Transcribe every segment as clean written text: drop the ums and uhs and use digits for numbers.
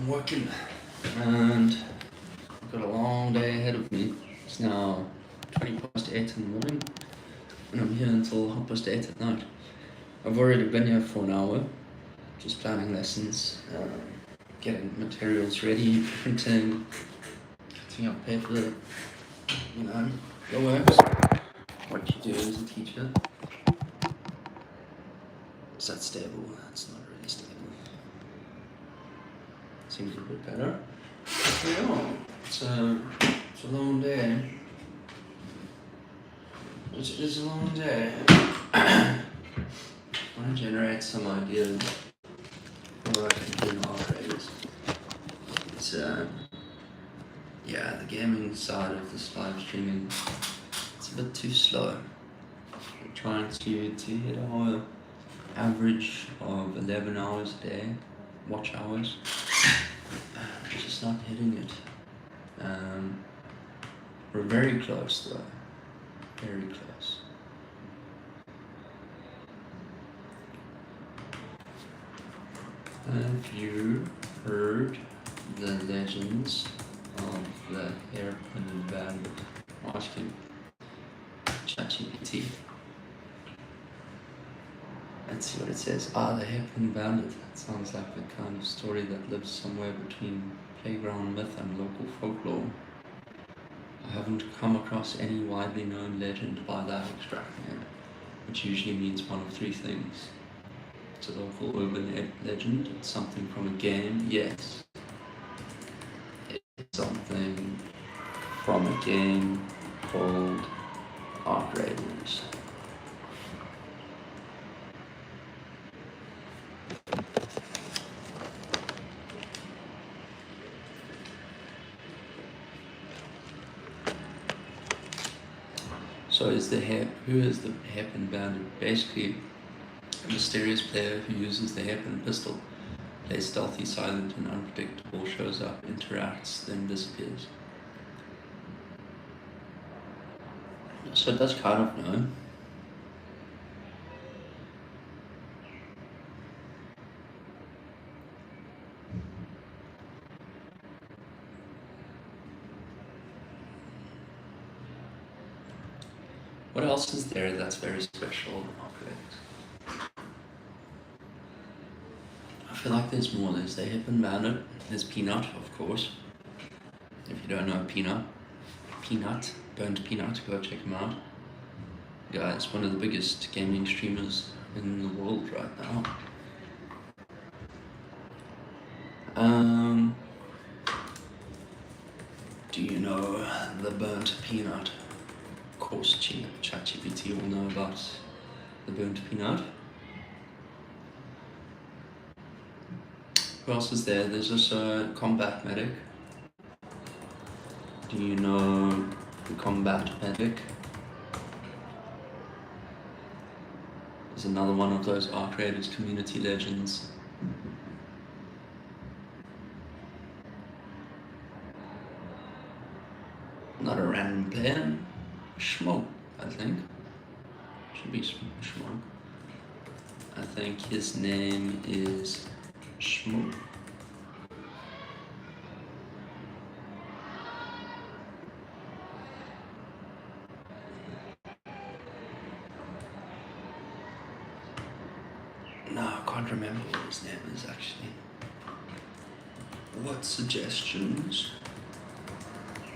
I'm working and I've got a long day ahead of me. It's now 8:20 in the morning and I'm here until 8:30 at night. I've already been here for an hour, just planning lessons, getting materials ready, printing, cutting up paper, the works. What you do as a teacher. Is that stable? That's not really stable. Seems a bit better. Yeah, it's a long day. It is a long day. I want to generate some ideas of what I can do in operators. It's the gaming side of this live streaming, it's a bit too slow. I'm trying to hit our average of 11 hours a day, watch hours. Just not hitting it. We're very close though. Very close. Have you heard the legends of the hairpin bandit? Asking ChatGPT. Let's see what it says. The hairpin bandit. That sounds like the kind of story that lives somewhere between playground myth and local folklore. I haven't come across any widely known legend by that extract name, which usually means one of three things. It's a local urban legend, it's something from a game, yes. It's something from a game called Arc Raiders. So who is the hairpin bandit? Basically, a mysterious player who uses the hairpin pistol, plays stealthy, silent, and unpredictable, shows up, interacts, then disappears. So it does kind of know. What else is there that's very special? I feel like there's more. There's the hairpin bandit. There's Peanut, of course. If you don't know Peanut, Burnt Peanut, go check him out. Yeah, it's one of the biggest gaming streamers in the world right now. Do you know the Burnt Peanut? Of course, ChatGPT will know about the Burnt Peanut. Who else is there? There's also Combat Medic. Do you know the Combat Medic? There's another one of those Arc Raiders community legends. Not a random player. Schmoke, I think. Should be Schmoke. I think his name is Schmoke. No, I can't remember what his name is actually. What suggestions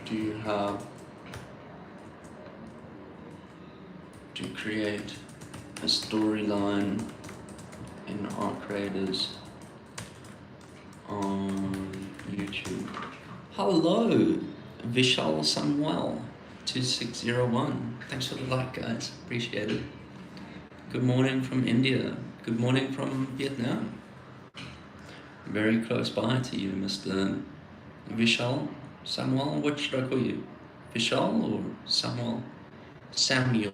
do you have to create a storyline in Arc Raiders on YouTube? Hello, Vishal Samuel 2601. Thanks for the like, guys. Appreciate it. Good morning from India. Good morning from Vietnam. Very close by to you, Mr. Vishal Samuel. What should I call you? Vishal or Samuel? Samuel.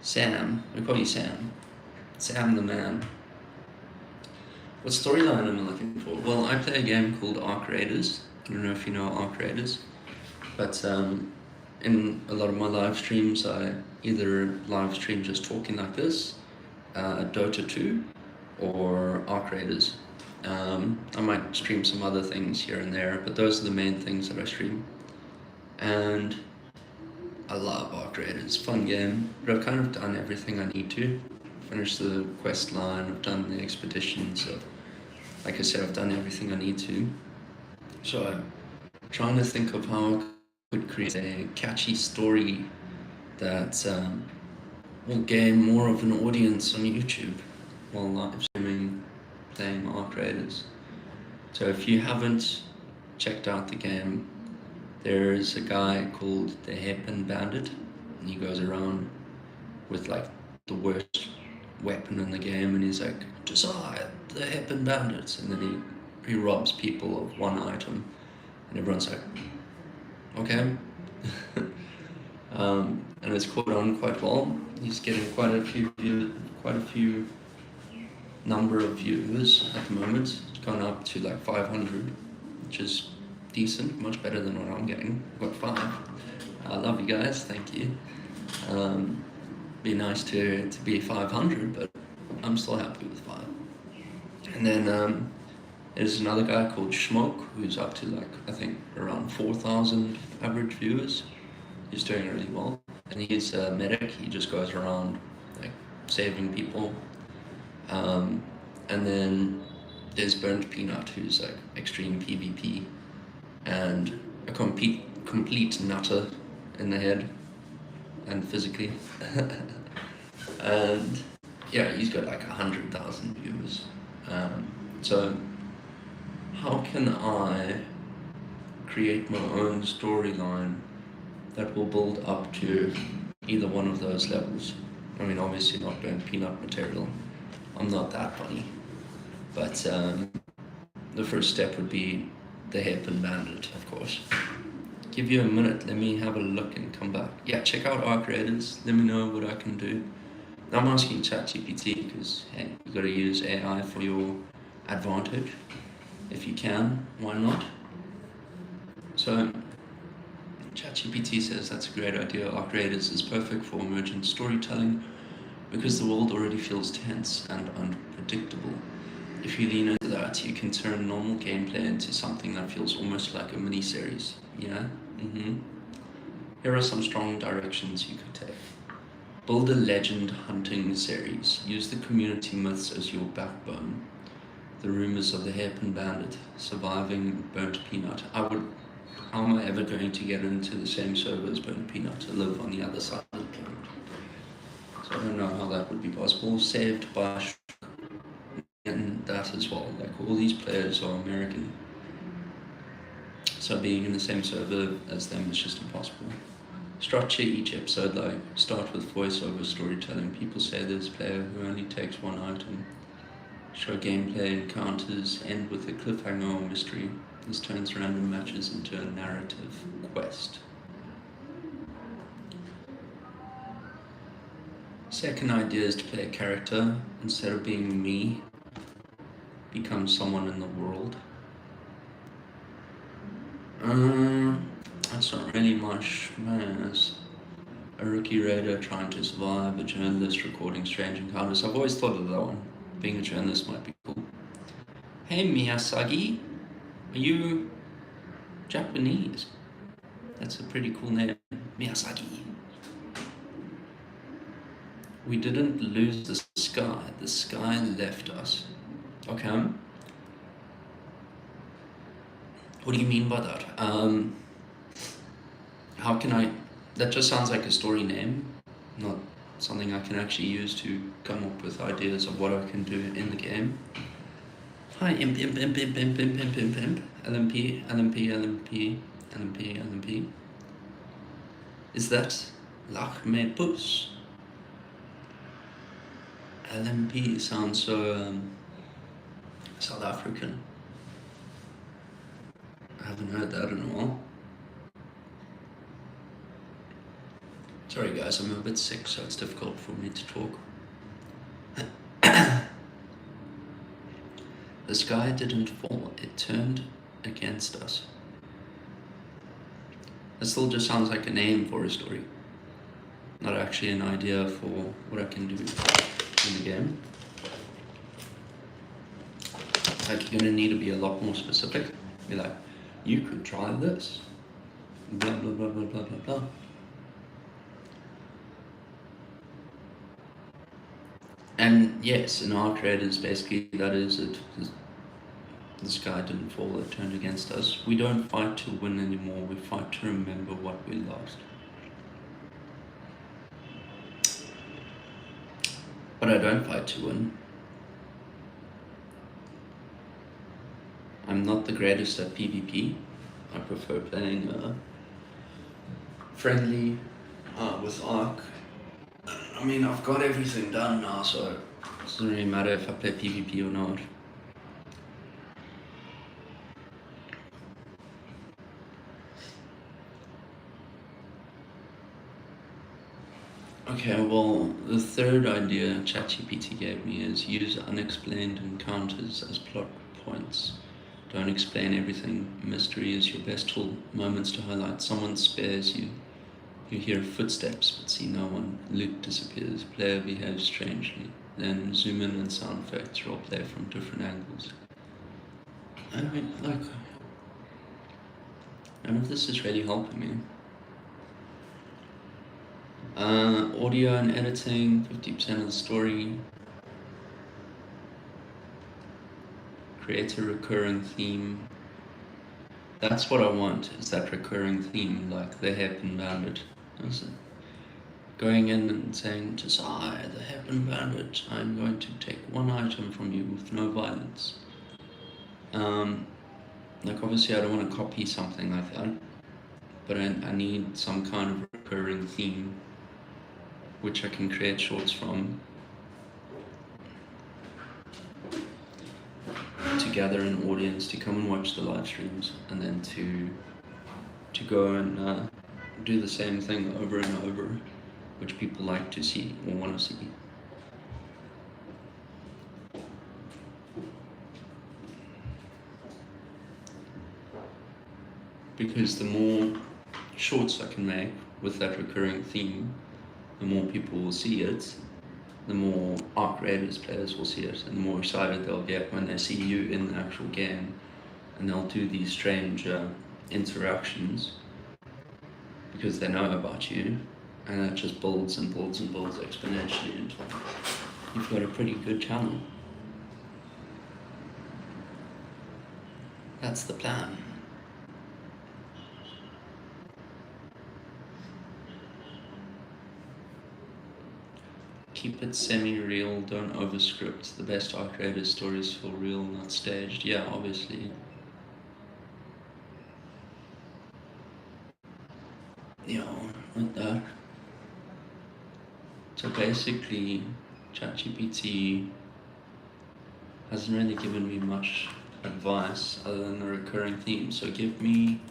Sam. We call you Sam. Sam the man. What storyline am I looking for? Well, I play a game called Arc Raiders. I don't know if you know Arc Raiders, but in a lot of my live streams, I either live stream just talking like this, Dota 2, or Arc Raiders. I might stream some other things here and there, but those are the main things that I stream. And I love Arc Raiders, fun game, but I've kind of done everything I need to. Finished the quest line, I've done the expedition, so like I said, I've done everything I need to. So I'm trying to think of how I could create a catchy story that will gain more of an audience on YouTube while live streaming playing Arc Raiders. So if you haven't checked out the game, there's a guy called the Hairpin Bandit, and he goes around with like the worst weapon in the game, and he's like, "Decide the Hairpin Bandits," and then he robs people of one item, and everyone's like, "Okay." And it's caught on quite well. He's getting quite a few number of viewers at the moment. It's gone up to like 500, which is decent, much better than what I'm getting. I've got 5. I love you guys, thank you. Be nice to be 500, but I'm still happy with 5. And then there's another guy called Schmoke, who's up to like, I think around 4,000 average viewers. He's doing really well, and he's a medic. He just goes around like saving people. And then there's Burnt Peanut, who's like extreme PvP and a complete nutter in the head and physically. And yeah, he's got like 100,000 viewers. So how can I create my own storyline that will build up to either one of those levels? I mean, obviously not Burnt Peanut material. I'm not that funny. But the first step would be the Hairpin Bandit, of course. Give you a minute, let me have a look and come back. Yeah, check out Arc Raiders, let me know what I can do. I'm asking ChatGPT because, hey, you gotta use AI for your advantage. If you can, why not? So, ChatGPT says that's a great idea. Arc Raiders is perfect for emergent storytelling because the world already feels tense and unpredictable. If you lean into that, you can turn normal gameplay into something that feels almost like a mini-series, yeah? Here are some strong directions you could take. Build a legend hunting series. Use the community myths as your backbone. The rumors of the Hairpin Bandit, surviving Burnt Peanut. How am I ever going to get into the same server as Burnt Peanut to live on the other side of the planet? So I don't know how that would be possible. Saved by and that as well. Like all these players are American, so being in the same server as them is just impossible. Structure each episode like start with voiceover storytelling. People say there's a player who only takes one item. Show gameplay encounters, end with a cliffhanger or mystery. This turns random matches into a narrative quest. Second idea is to play a character. Instead of being me, become someone in the world. That's not really much, man. As a rookie raider trying to survive, a journalist recording strange encounters. I've always thought of that one. Being a journalist might be cool. Hey Miyazaki, are you Japanese? That's a pretty cool name, Miyazaki. We didn't lose the sky left us. Okay. What do you mean by that? How can I... That just sounds like a story name, not something I can actually use to come up with ideas of what I can do in the game. Hi, imp, LMP. Is that Lach me Bus? LMP sounds so South African. I haven't heard that in a while. Sorry guys, I'm a bit sick, so it's difficult for me to talk. The sky didn't fall, it turned against us. That still just sounds like a name for a story, not actually an idea for what I can do in the game. Like, you're gonna need to be a lot more specific. Be like, you could try this. Blah, blah, blah, blah, blah, blah, blah. And yes, in our creators, basically, that is it. The sky didn't fall, it turned against us. We don't fight to win anymore, we fight to remember what we lost. But I don't fight to win. I'm not the greatest at PvP. I prefer playing friendly with Arc. I mean, I've got everything done now, so it doesn't really matter if I play PvP or not. Okay, well, the third idea ChatGPT gave me is use unexplained encounters as plot points. Don't explain everything. Mystery is your best tool. Moments to highlight. Someone spares you. You hear footsteps but see no one. Loot disappears. Player behaves strangely. Then zoom in and sound effects. Role play from different angles. I mean, like, none of this is really helping me. Audio and editing, 50% of the story. Create a recurring theme. That's what I want, is that recurring theme, like the Hairpin Bandit. Going in and saying, just I, the Hairpin Bandit, I'm going to take one item from you with no violence. Like, obviously I don't want to copy something like that, but I need some kind of recurring theme which I can create shorts from to gather an audience to come and watch the live streams, and then to go and do the same thing over and over, which people like to see or want to see. Because the more shorts I can make with that recurring theme, the more people will see it, the more Arc Raiders players will see it, and the more excited they'll get when they see you in the actual game, and they'll do these strange interactions because they know about you, and that just builds and builds and builds exponentially until you've got a pretty good channel. That's the plan. Keep it semi-real, don't overscript. The best Arc Raiders stories feel real, not staged. Yeah, obviously. Yeah, like that. So basically, ChatGPT hasn't really given me much advice other than a recurring theme. So give me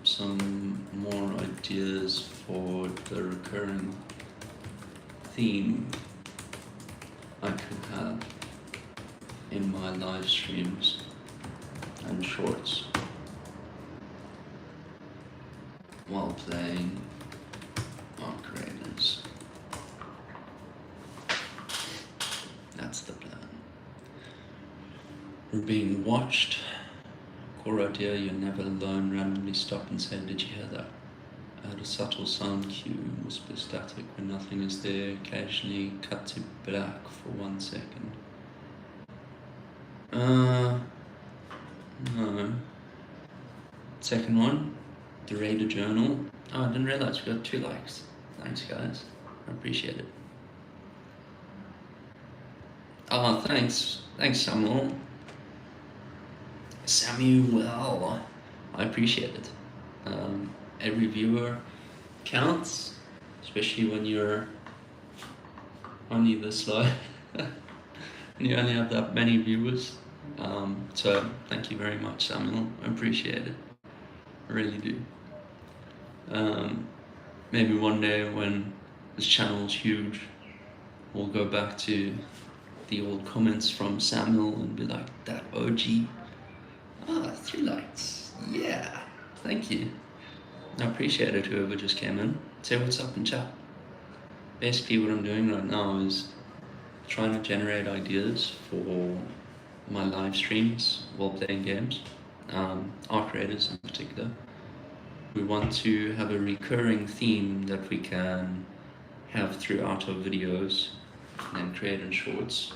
some more ideas for the recurring theme I could have in my live streams and shorts while playing Arc Raiders. That's the plan. We're being watched. Core idea, you're never alone. Randomly stop and say, did you hear that? Add a subtle sound cue, whisper static when nothing is there. Occasionally cut to black for 1 second. No. Second one, the Raider Journal. Oh, I didn't realize we got 2 likes. Thanks, guys. I appreciate it. Oh, thanks. Thanks, Samuel. Samuel, I appreciate it. Every viewer counts, especially when you're only this low and you only have that many viewers. So thank you very much, Samuel. I appreciate it. I really do. Maybe one day when this channel's huge, we'll go back to the old comments from Samuel and be like, that OG. 3 likes. Yeah, thank you. I appreciate it, whoever just came in. Say what's up in chat. Basically what I'm doing right now is trying to generate ideas for my live streams while playing games, art creators in particular. We want to have a recurring theme that we can have throughout our videos and then create in shorts,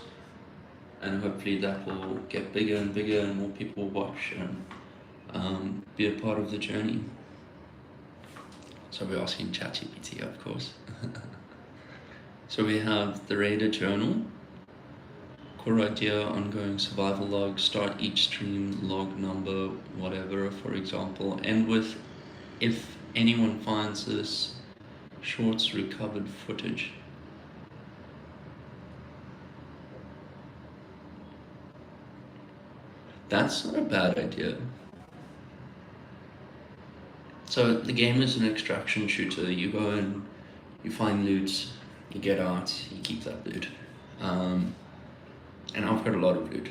and hopefully that will get bigger and bigger and more people watch and be a part of the journey. So we're asking ChatGPT, of course. So we have the Raider Journal, core idea, ongoing survival log, start each stream, log number, whatever, for example, end with if anyone finds this shorts recovered footage. That's not a bad idea. So the game is an extraction shooter. You go in, you find loot, you get out, you keep that loot. And I've got a lot of loot,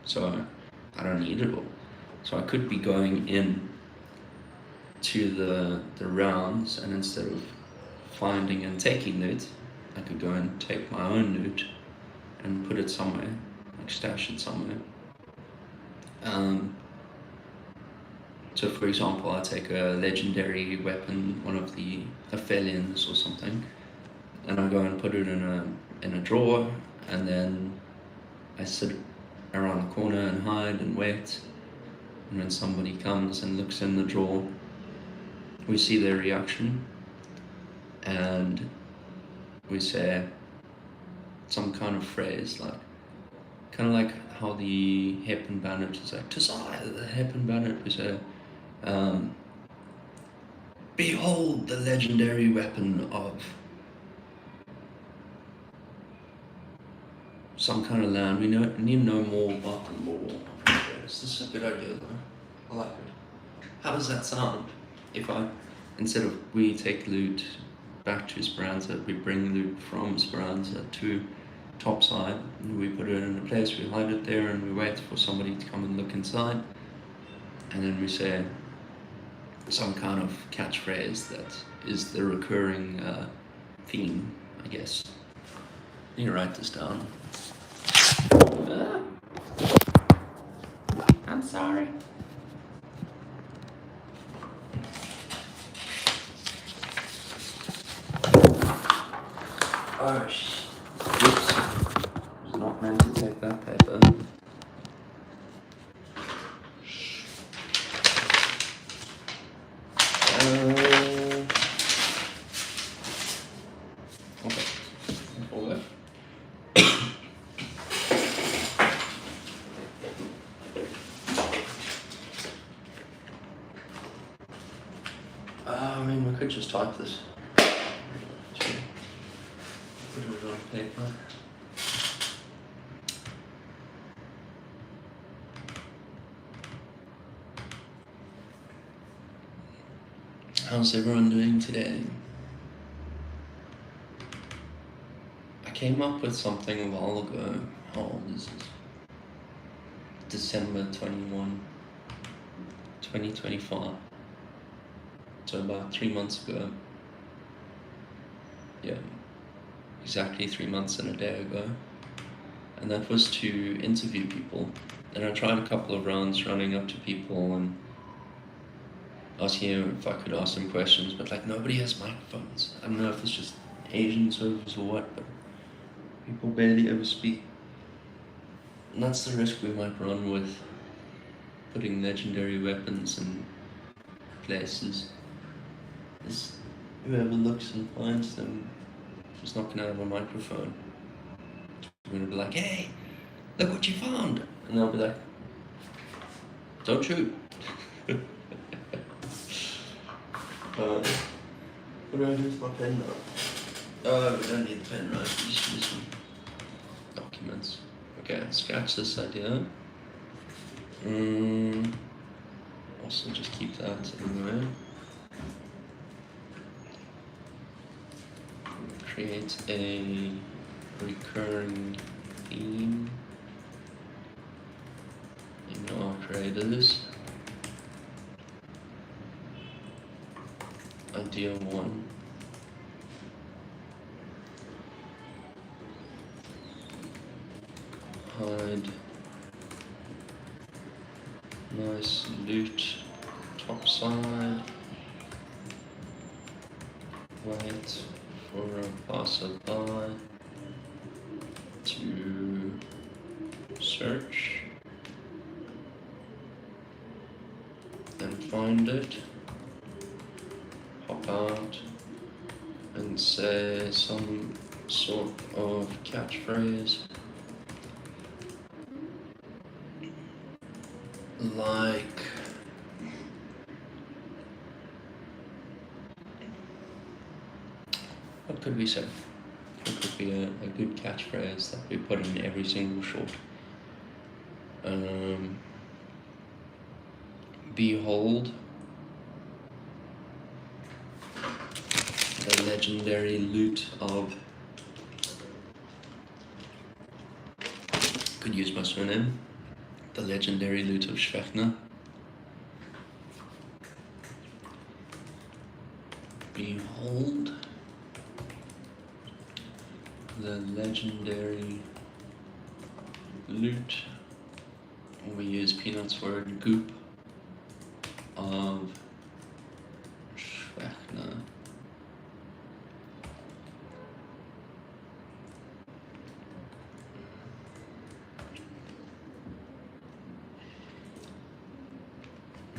so I don't need it all. So I could be going in to the rounds, and instead of finding and taking loot, I could go and take my own loot and put it somewhere, like stash it somewhere. So for example, I take a legendary weapon, one of the Aphelions or something, and I go and put it in a drawer, and then I sit around the corner and hide and wait. And when somebody comes and looks in the drawer, we see their reaction, and we say some kind of phrase, like kind of like how the Harper Bandit is like, "Tazai, the Harper Bandit," we say, "Behold the legendary weapon of some kind of land." We need to know more about the lore. This is a good idea though. I like it. How does that sound? If instead of we take loot back to Esperanza, we bring loot from Esperanza to topside, and we put it in a place, we hide it there, and we wait for somebody to come and look inside, and then we say some kind of catchphrase that is the recurring theme, I guess. You can write this down. I'm sorry. Oh shit. Oops. I was not meant to take that paper. Okay. All that. I mean, we could just type this. Put it on paper. How's everyone doing today? I came up with something a while ago. How old is this? December 21, 2025. So about 3 months ago. Yeah, exactly 3 months and a day ago. And that was to interview people. And I tried a couple of rounds running up to people and asking him if I could ask them questions, but like nobody has microphones. I don't know if it's just Asian servers or what, but people barely ever speak. And that's the risk we might run with putting legendary weapons in places. Is whoever looks and finds them is not going to have a microphone. We're going to be like, "Hey, look what you found," and they'll be like, "Don't shoot." Where do I use my pen now? Oh, we don't need the pen, right? We just use some documents. Okay, scratch this idea. Also, just keep that anyway. Create a recurring theme in our creators. Idea 1. hide nice loot top side, wait for a passerby to search, then find it, hop out and say some sort of catchphrase like what could we say? What could be a good catchphrase that we put in every single shot? Behold the legendary loot of, could use my surname, the legendary loot of Schwechner. Behold the legendary loot, we use Peanut's word, goop of Schwechner.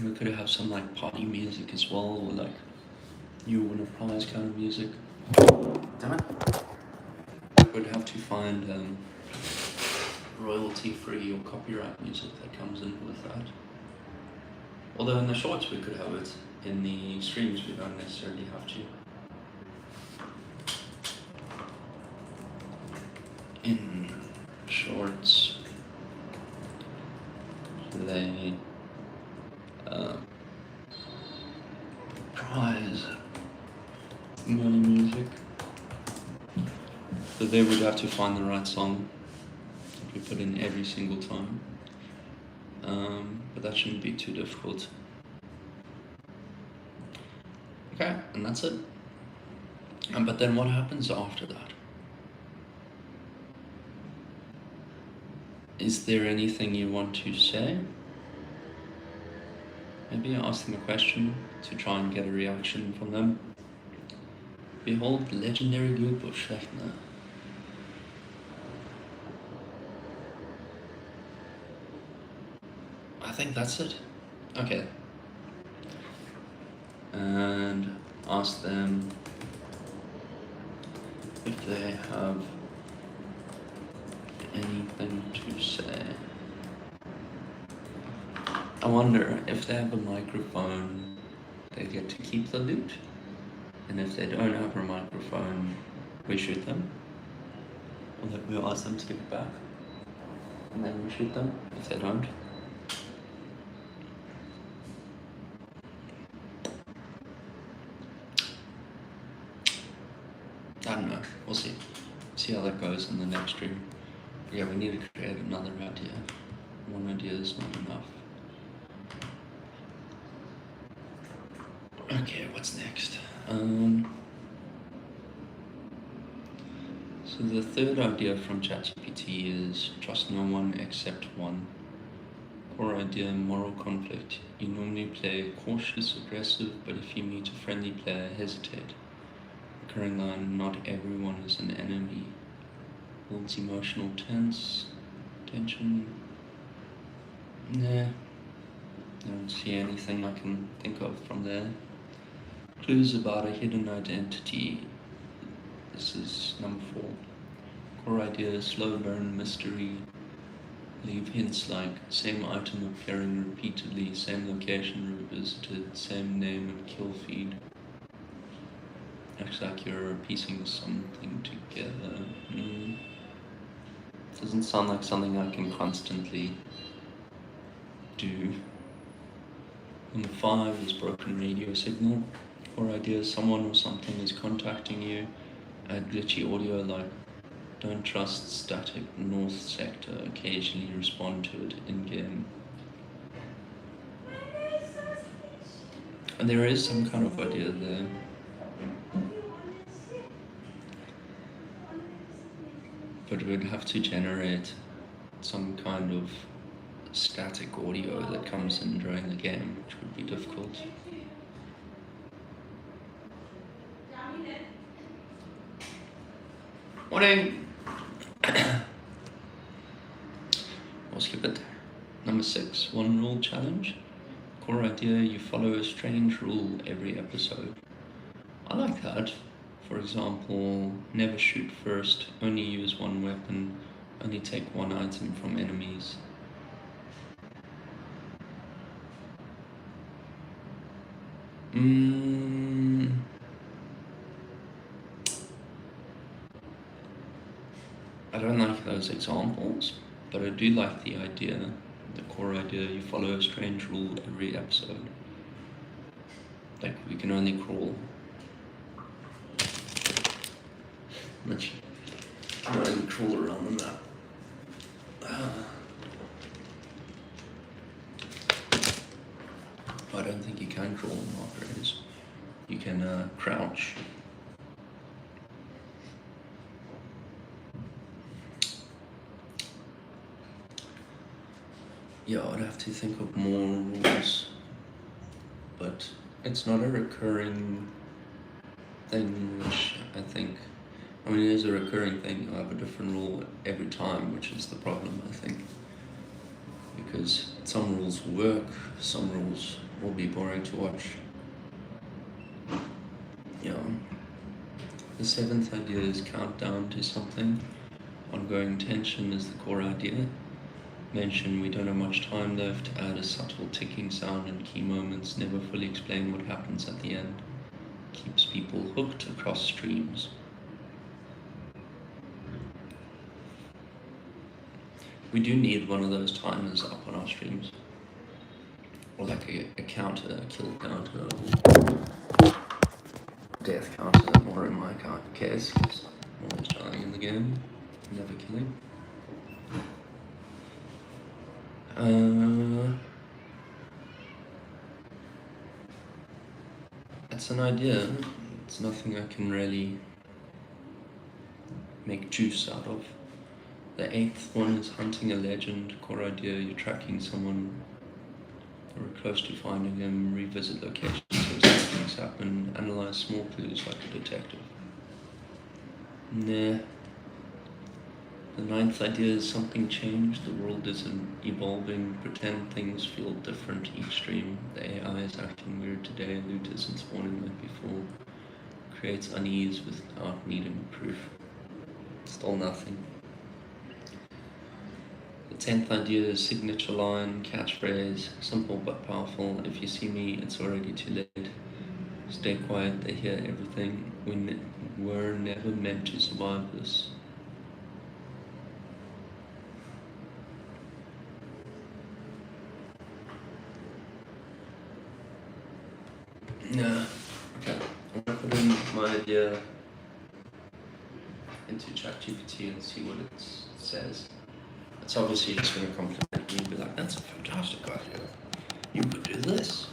We could have some like party music as well, or like you win a prize kind of music. Damn it. We'd have to find royalty-free or copyright music that comes in with that. Although in the shorts we could have it, in the streams we don't necessarily have to. In shorts, they prize money music. So they would have to find the right song that we put in every single time. But that shouldn't be too difficult. Okay, and that's it. But then what happens after that? Is there anything you want to say? Maybe ask them a question to try and get a reaction from them. Behold the legendary group of Schwechner. I think that's it. Okay. And ask them if they have anything to say. I wonder if they have a microphone, they get to keep the loot, and if they don't have a microphone, we shoot them. Or that we ask them to give it back, and then we shoot them if they don't. I don't know. We'll see. See how that goes in the next stream. Yeah, we need to create another idea. One idea is not enough. Okay, what's next? So the third idea from ChatGPT is trust no one except one. Core idea, moral conflict. You normally play cautious, aggressive, but if you meet a friendly player, hesitate. Recurring line, not everyone is an enemy. Holds emotional tension. Nah, I don't see anything I can think of from there. Clues about a hidden identity. This is number 4. Core idea, slow burn mystery. Leave hints like same item appearing repeatedly, same location revisited, same name and kill feed. Looks like you're piecing something together. Doesn't sound like something I can constantly do. Number 5 is broken radio signal. Core idea, someone or something is contacting you. Add glitchy audio like don't trust static north sector, occasionally respond to it in-game. And there is some kind of idea there. But we'd have to generate some kind of static audio that comes in during the game, which would be difficult. Morning! I'll skip it. Number 6, one rule challenge. Core idea, you follow a strange rule every episode. I like that. For example, never shoot first, only use one weapon, only take one item from enemies. I don't like those examples, but I do like the idea, the core idea, you follow a strange rule every episode. Like, we can only crawl. Which, you can only crawl around the map. I don't think you can crawl in Harper. You can crouch. Yeah, I'd have to think of more rules, but it's not a recurring thing, which I think, I mean, it is a recurring thing. You'll have a different rule every time, which is the problem, I think, because some rules will work, some rules will be boring to watch. Yeah. The 7th idea is countdown to something. Ongoing tension is the core idea. Mention we don't have much time left, add a subtle ticking sound in key moments, never fully explain what happens at the end. Keeps people hooked across streams. We do need one of those timers up on our streams. Or like a counter, a kill counter, or death counter, more in my case, because I'm always dying in the game, never killing. It's an idea. It's nothing I can really make juice out of. The 8th one is hunting a legend. Core idea, you're tracking someone, or close to finding them, revisit locations where things happen, analyze small clues like a detective. Nah. The 9th idea is something changed, the world isn't evolving, pretend things feel different each stream, the AI is acting weird today, loot isn't spawning like before, creates unease without needing proof. Still nothing. The 10th idea is signature line, catchphrase, simple but powerful, if you see me, it's already too late. Stay quiet, they hear everything, we were never meant to survive this. Yeah, okay. I'm gonna put in my idea into ChatGPT and see what it says. It's obviously just gonna compliment me and be like, that's a fantastic idea. You could do this.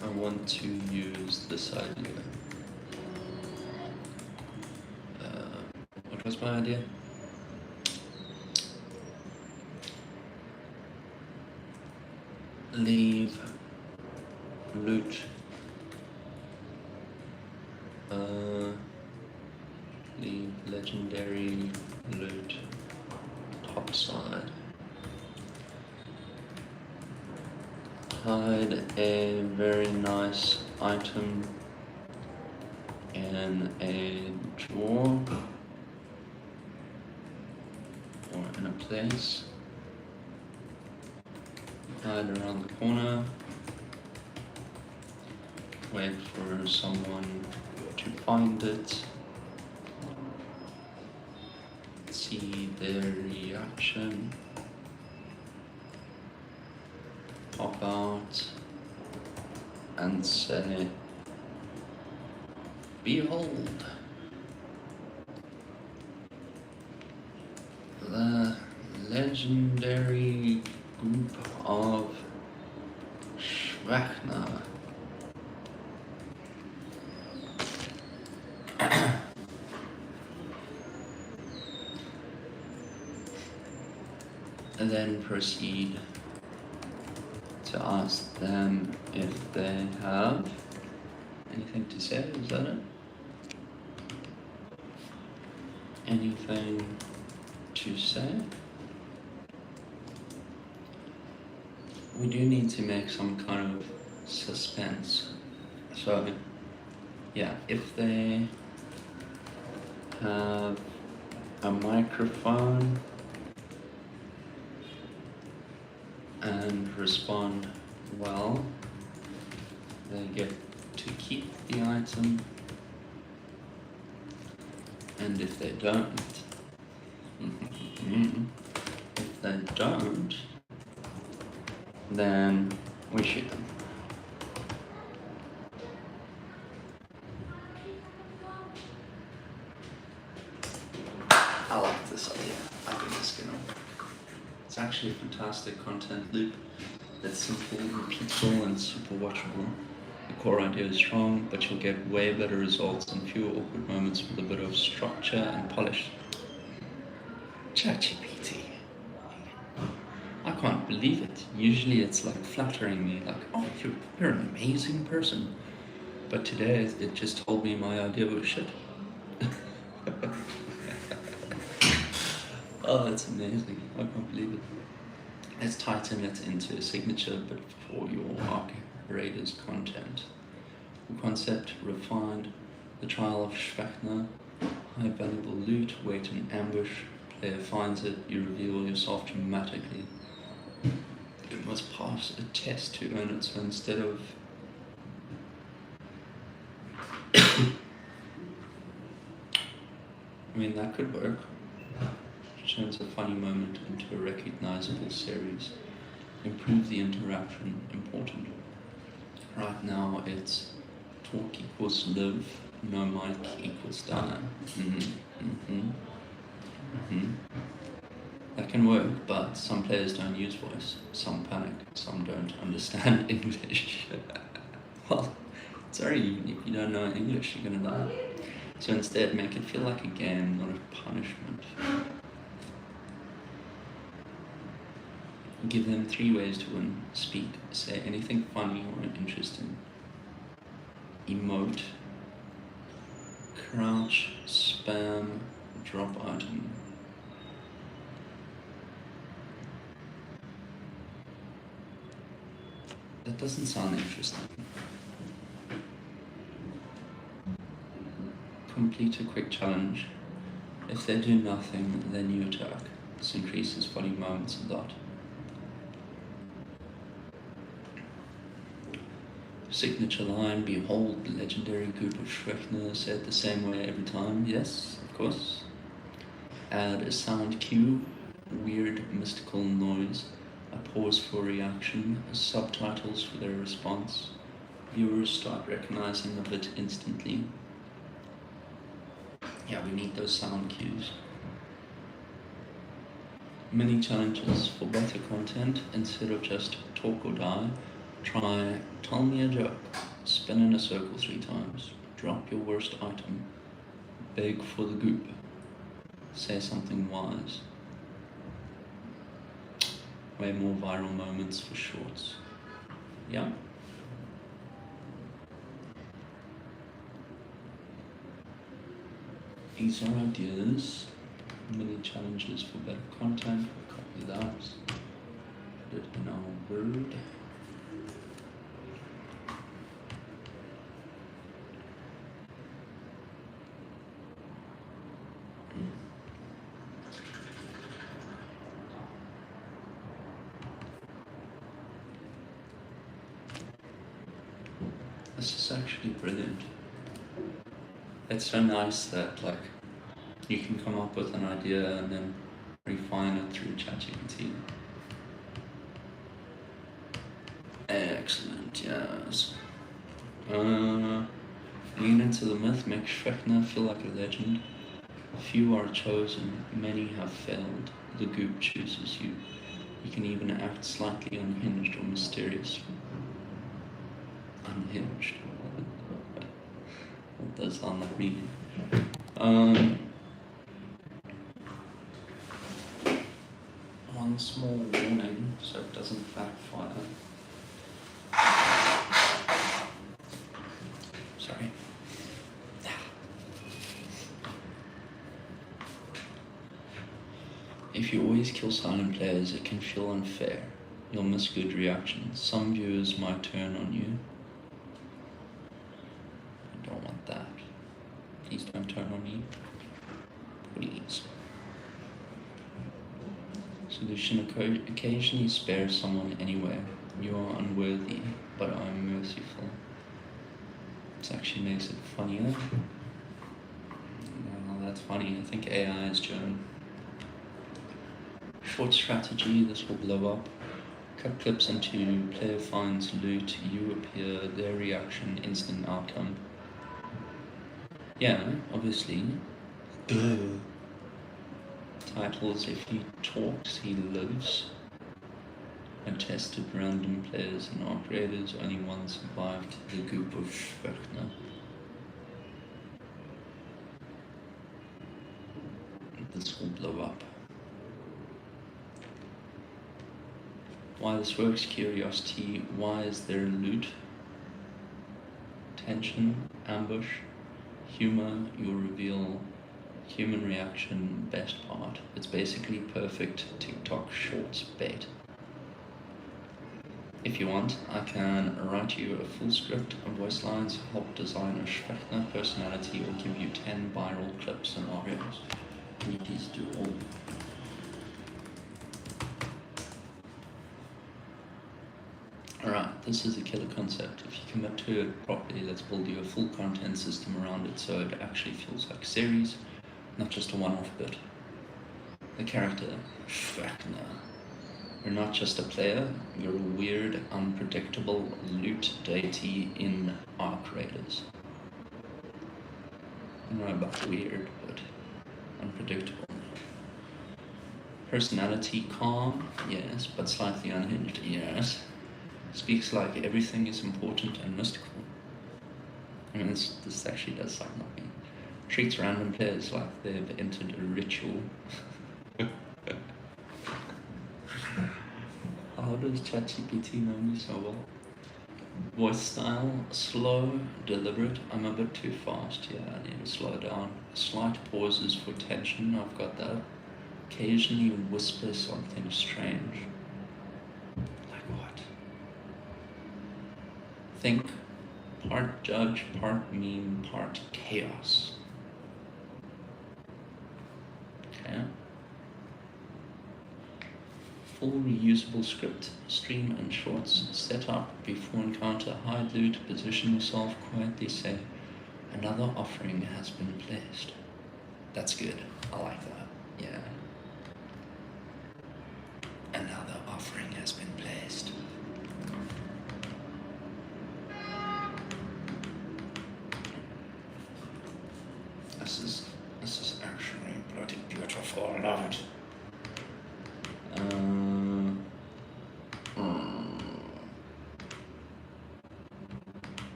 I want to use this idea. What was my idea? Leave loot leave legendary loot topside. Hide a very nice item in a drawer or in a place. Hide around the corner. Wait for someone to find it. See their reaction. Pop out and say, behold, the legendary group of Schwachner. and then proceed to ask them if they have anything to say. Is that it? Anything to say? We do need to make some kind of suspense. So, yeah, if they have a microphone and respond well, they get to keep the item, and if they don't, then we shoot them. I like this idea. I think it's gonna work. It's actually a fantastic content loop that's simple, repeatable, and super watchable. The core idea is strong, but you'll get way better results and fewer awkward moments with a bit of structure and polish. ChatGPT. I can't believe it. Usually it's like flattering me, like, oh, you're an amazing person. But today it just told me my idea was shit. Oh, that's amazing. I can't believe it. Let's tighten it into a signature bit for your operator's content. The concept refined, the trial of Schwechner, high valuable loot, wait in ambush, player finds it, you reveal yourself dramatically. It must pass a test to earn it, so instead of I mean, that could work. Turns a funny moment into a recognizable series. Improve the interaction, important. Right now it's talk equals live, no mic equals die. That can work, but some players don't use voice, some panic, some don't understand English. Well, sorry, even if you don't know English, you're gonna die. So instead, make it feel like a game, not a punishment. Give them 3 ways to win. Speak, say anything funny or interesting. Emote, crouch, spam, drop item. That doesn't sound interesting. Complete a quick challenge. If they do nothing, then you attack. This increases funny moments a lot. Signature line, behold, the legendary group of Schwechner said the same way every time. Yes, of course. Add a sound cue, weird mystical noise, a pause for reaction, subtitles for their response. Viewers start recognizing the bit instantly. Yeah, we need those sound cues. Mini challenges for better content. Instead of just talk or die, try tell me a joke, spin in a circle 3 times, drop your worst item, beg for the goop, say something wise. Way more viral moments for shorts. Yeah. These are ideas, mini challenges for better content. Copy that, put it in our Word. This is actually brilliant. It's so nice that like you can come up with an idea and then refine it through ChatGPT. Excellent, yes. Lean into the myth, make Schwechner feel like a legend. Few are chosen, many have failed. The goop chooses you. You can even act slightly unhinged or mysterious. Unhinged. That does sound like me. One one small warning so it doesn't backfire. Sorry. If you always kill silent players, it can feel unfair. You'll miss good reactions. Some viewers might turn on you. I don't want that. Please don't turn on me. Please. Solution: occasionally spare someone anyway. You are unworthy, but I'm merciful. This actually makes it funnier. Well, that's funny. I think AI is German. Short strategy: this will blow up. Cut clips into player finds loot, you appear, their reaction, instant outcome. Yeah, obviously. Duh. Titles: if he talks, he lives. And tested random players and operators, only one survived the goop of Schwertner. This will blow up. Why this works: curiosity, why is there loot? Tension, ambush, humor, you'll reveal, human reaction, best part. It's basically perfect TikTok shorts bait. If you want, I can write you a full script, voice lines, help design a Schwertner personality, or give you 10 viral clip scenarios. Can you please do all? Alright, this is a killer concept. If you commit to it properly, let's build you a full content system around it so it actually feels like a series, not just a one-off bit. The character, Schwertner. You're not just a player, you're a weird, unpredictable loot deity in Arc Raiders. I don't know about weird, but unpredictable. Personality: calm, yes, but slightly unhinged, yes. Speaks like everything is important and mystical. I mean, this actually does sound like me. Treats random players like they've entered a ritual. How does ChatGPT know me so well? Voice style: slow, deliberate. I'm a bit too fast, yeah, I need to slow down. Slight pauses for tension, I've got that. Occasionally whisper something strange. Like what? Think: part judge, part meme, part chaos. Okay. Full reusable script, stream and shorts. Set up before encounter, hide loot, position yourself, quietly say, another offering has been placed. That's good. I like that. Yeah. Another offering has been placed. This is actually bloody beautiful. I love it.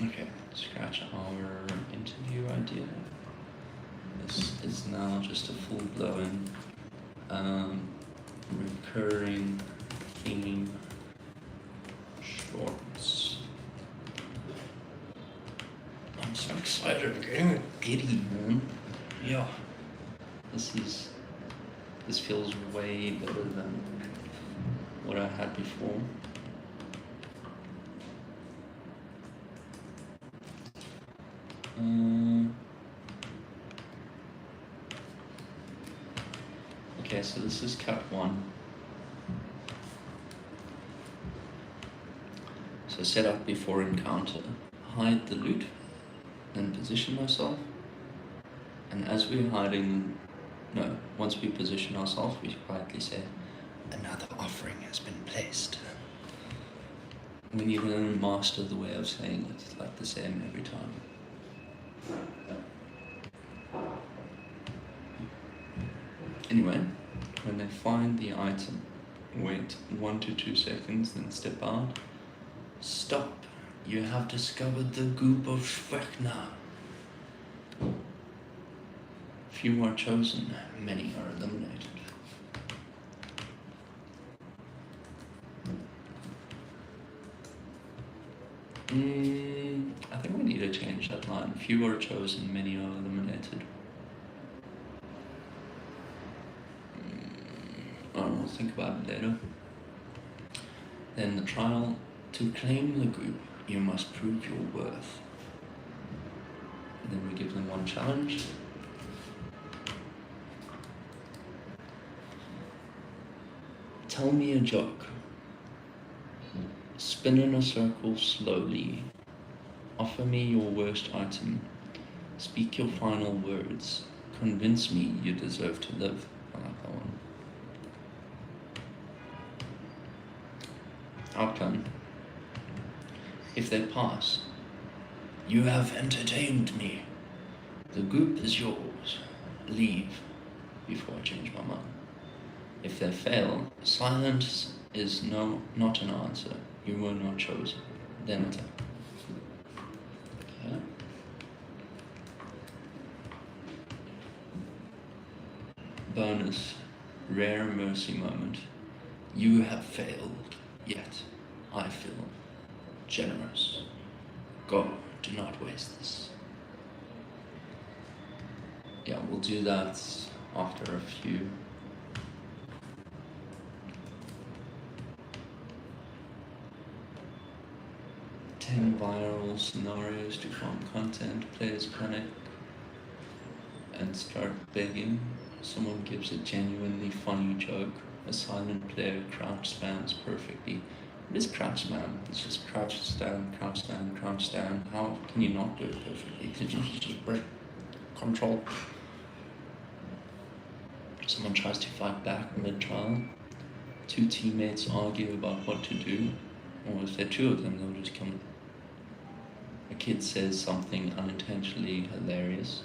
Okay, scratch our interview idea. This is now just a full-blown recurring theme shorts. I'm so excited, I'm getting giddy, man. Yeah. This feels way better than what I had before. Okay, so this is cut 1. So set up before encounter, hide the loot, then position myself, and as we're hiding, once we position ourselves, we quietly say, another offering has been placed. We need to master the way of saying it, like the same every time. Anyway, when they find the item, wait 1 to 2 seconds, then step out. Stop, you have discovered the goop of Schwertner. Few are chosen, many are eliminated. few are chosen, many are eliminated. I don't know, think about it later. Then the trial. To claim the group, you must prove your worth. And then we give them one challenge. Tell me a joke. Spin in a circle slowly. Offer me your worst item. Speak your final words. Convince me you deserve to live. I like that one. Outcome. If they pass, you have entertained me. The group is yours. Leave before I change my mind. If they fail, silence is not an answer. You were not chosen. Then attack. Okay. Bonus, rare mercy moment. You have failed, yet I feel generous. Go, do not waste this. Yeah, we'll do that after a few. Viral scenarios to farm content. Players panic and start begging. Someone gives a genuinely funny joke. A silent player crouch spams perfectly. What is crouch spam? It's just crouch stand, crouch stand, crouch stand. How can you not do it perfectly? Could you just break control? Someone tries to fight back mid-trial. Two teammates argue about what to do. Or if there are two of them, they'll just come. A kid says something unintentionally hilarious.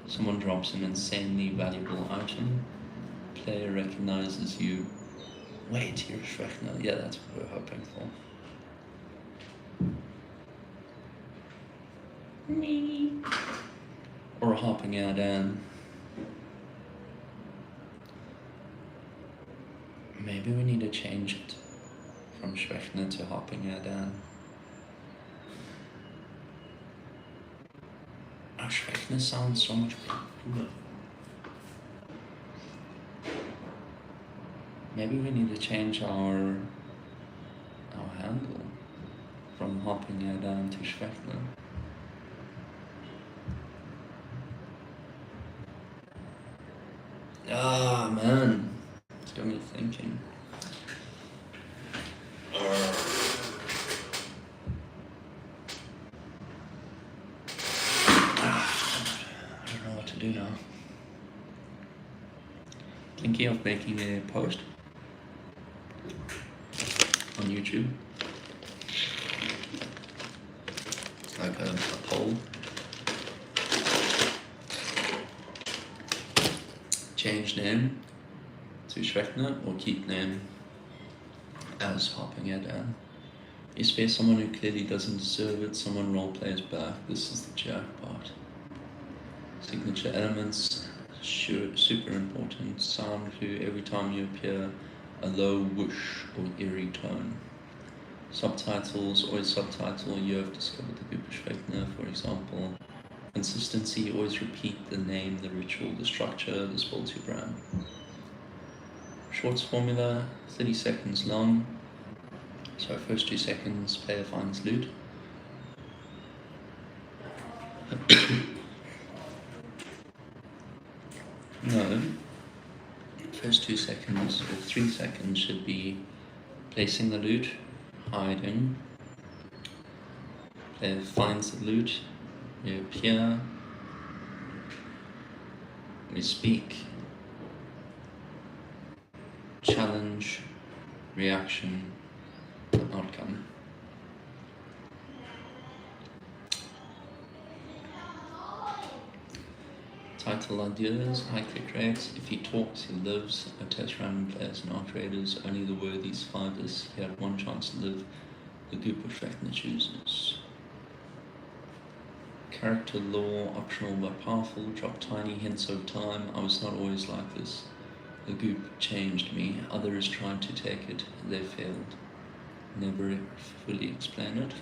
Someone drops an insanely valuable item. Player recognizes you. Wait, you're Shrek. Yeah, that's what we're hoping for. Me. Or HarperNgaDan. Maybe we need to change it from Shrek to HarperNgaDan. Our Shrek sounds so much cooler. Maybe we need to change our handle from HarperNgaDan to Shrek. Ah, man. It's got me thinking. I don't know what to do now. Thinking of making a post on YouTube. Like a poll. Change name to Shrekner or keep name as HarperNgaDan. You space someone who clearly doesn't deserve it, someone roleplays back. This is the jackpot. Signature elements, super important. Sound clue every time you appear, a low whoosh or eerie tone. Subtitles, always subtitle, you have discovered the group of Shrekner, for example. Consistency, always repeat the name, the ritual, the structure, the spell to brand. Shorts formula, 30 seconds long. So first 2 seconds, player finds loot. No, first 2 seconds or 3 seconds should be placing the loot, hiding. Player finds the loot, you appear, we speak, challenge, reaction, outcome. Title ideas, high click rates. If he talks, he lives. I test random players and operators. Only the worthy survive this. He had one chance to live. The group of Shrek chooses. Character lore, optional but powerful. Drop tiny hints over time. I was not always like this. The group changed me. Others tried to take it. They failed. Never fully explain it.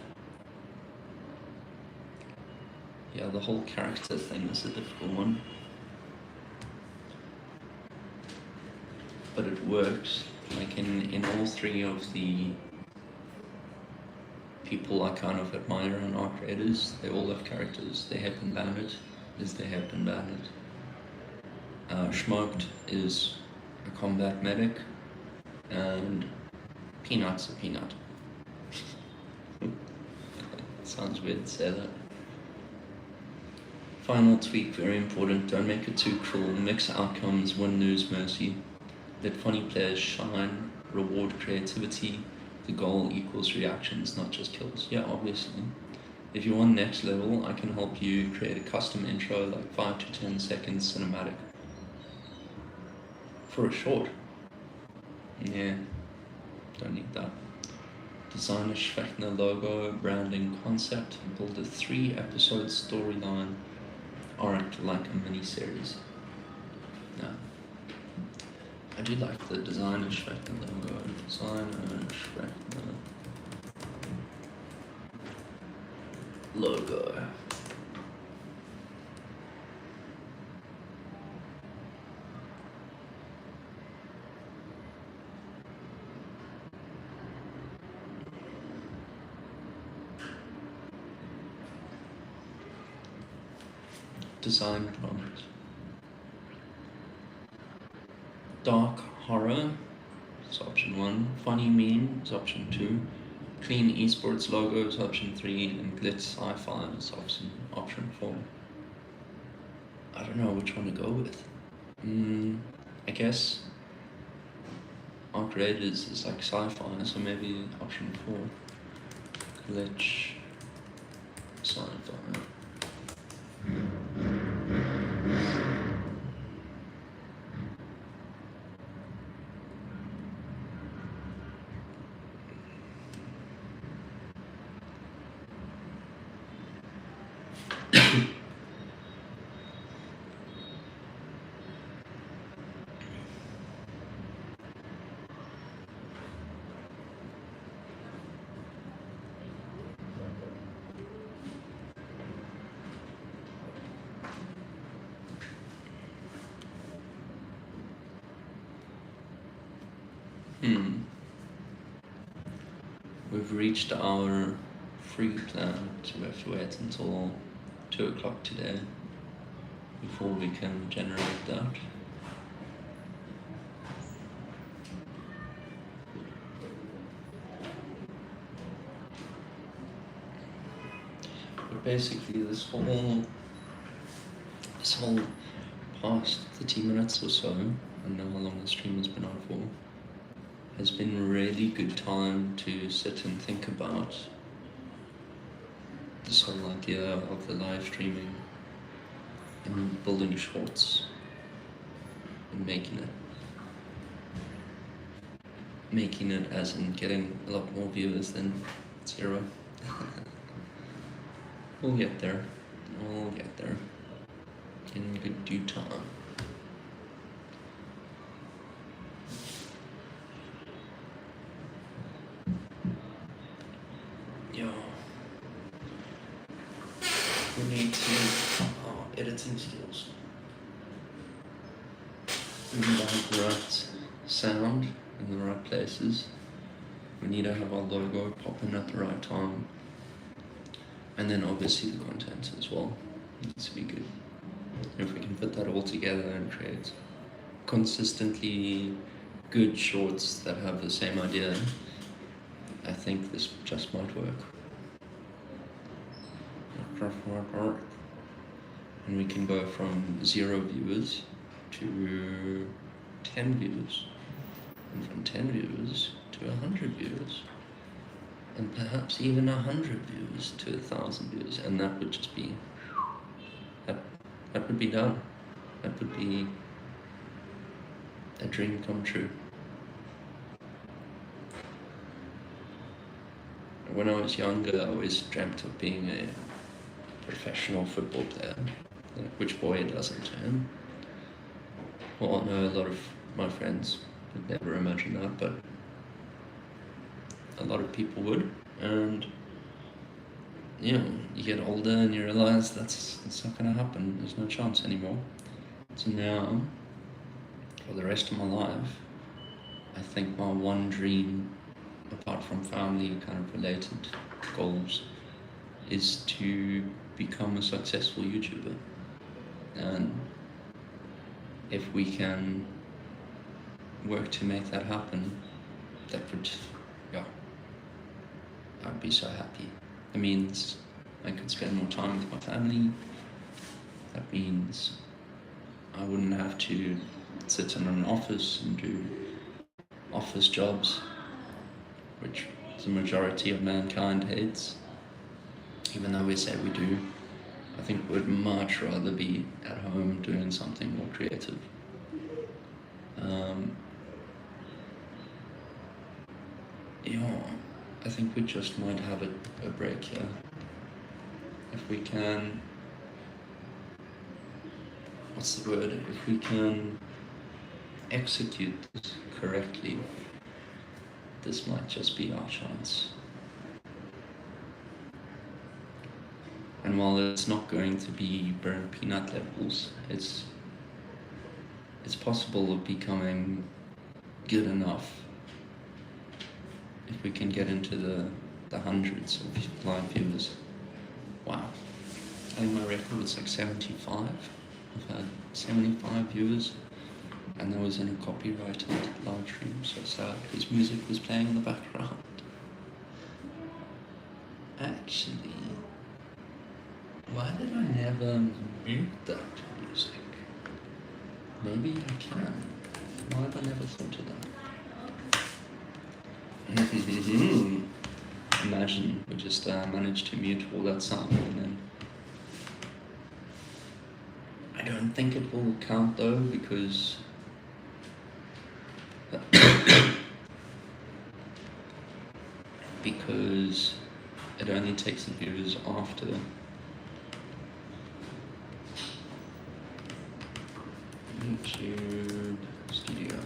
Yeah, the whole character thing is a difficult one. But it works. Like in all three of the people I kind of admire and art creators, they all have characters. The Happen Bandit is the Happen Bandit. Smoked is a combat medic, and Peanut's a peanut. Sounds weird to say that. Final tweak, very important, don't make it too cruel. Mix outcomes, win, lose, mercy. Let funny players shine, reward creativity. The goal equals reactions, not just kills. Yeah, obviously. If you want next level, I can help you create a custom intro, like 5 to 10 seconds cinematic. For a short. Yeah, don't need that. Design a Schwechner logo, branding concept, build a 3-episode storyline arc like a mini-series. No. I do like the design of Schwechner logo. Design a Schwechner logo. Design prompt. Dark horror is option 1. Funny meme is option 2. Clean esports logo is option 3. And glitz sci-fi is option 4. I don't know which one to go with. I guess Arc Raiders is like sci-fi, so maybe option 4. Glitch sci-fi. We've reached our free plan, so we have to wait until 2 o'clock today before we can generate that. But basically this whole past 30 minutes or so, I don't know how long the stream has been on for, has been a really good time to sit and think about this whole idea of the live streaming and building shorts and making it as in getting a lot more viewers than 0. We'll get there. We'll get there in good due time. We need to editing skills. We need to have the right sound in the right places. We need to have our logo popping at the right time. And then obviously the content as well needs to be good. If we can put that all together and create consistently good shorts that have the same idea, I think this just might work. And we can go from 0 viewers to 10 viewers, and from 10 viewers to 100 viewers, and perhaps even 100 viewers to 1,000 viewers, and that would just be that would be done. That would be a dream come true. When I was younger, I always dreamt of being a professional football player. Which boy doesn't? Well, I know a lot of my friends would never imagine that, but a lot of people would. And you get older and you realize that's not going to happen. There's no chance anymore. So now, for the rest of my life, I think my one dream, apart from family kind of related goals, is to become a successful YouTuber. And if we can work to make that happen, that would, I'd be so happy. It means I could spend more time with my family. That means I wouldn't have to sit in an office and do office jobs, which the majority of mankind hates. Even though we say we do, I think we'd much rather be at home doing something more creative. I think we just might have a break here. If we can, what's the word? If we can execute this correctly, this might just be our chance. And while it's not going to be burnt peanut levels, it's possible of becoming good enough if we can get into the hundreds of live viewers. Wow. I think my record was like 75. I've had 75 viewers, and that was in a copyrighted live stream, so sad because music was playing in the background. Actually, why did I never mute that music? Maybe I can. Why have I never thought of that? Imagine we just managed to mute all that sound, and then I don't think it will count though, because it only takes the viewers after YouTube Studio.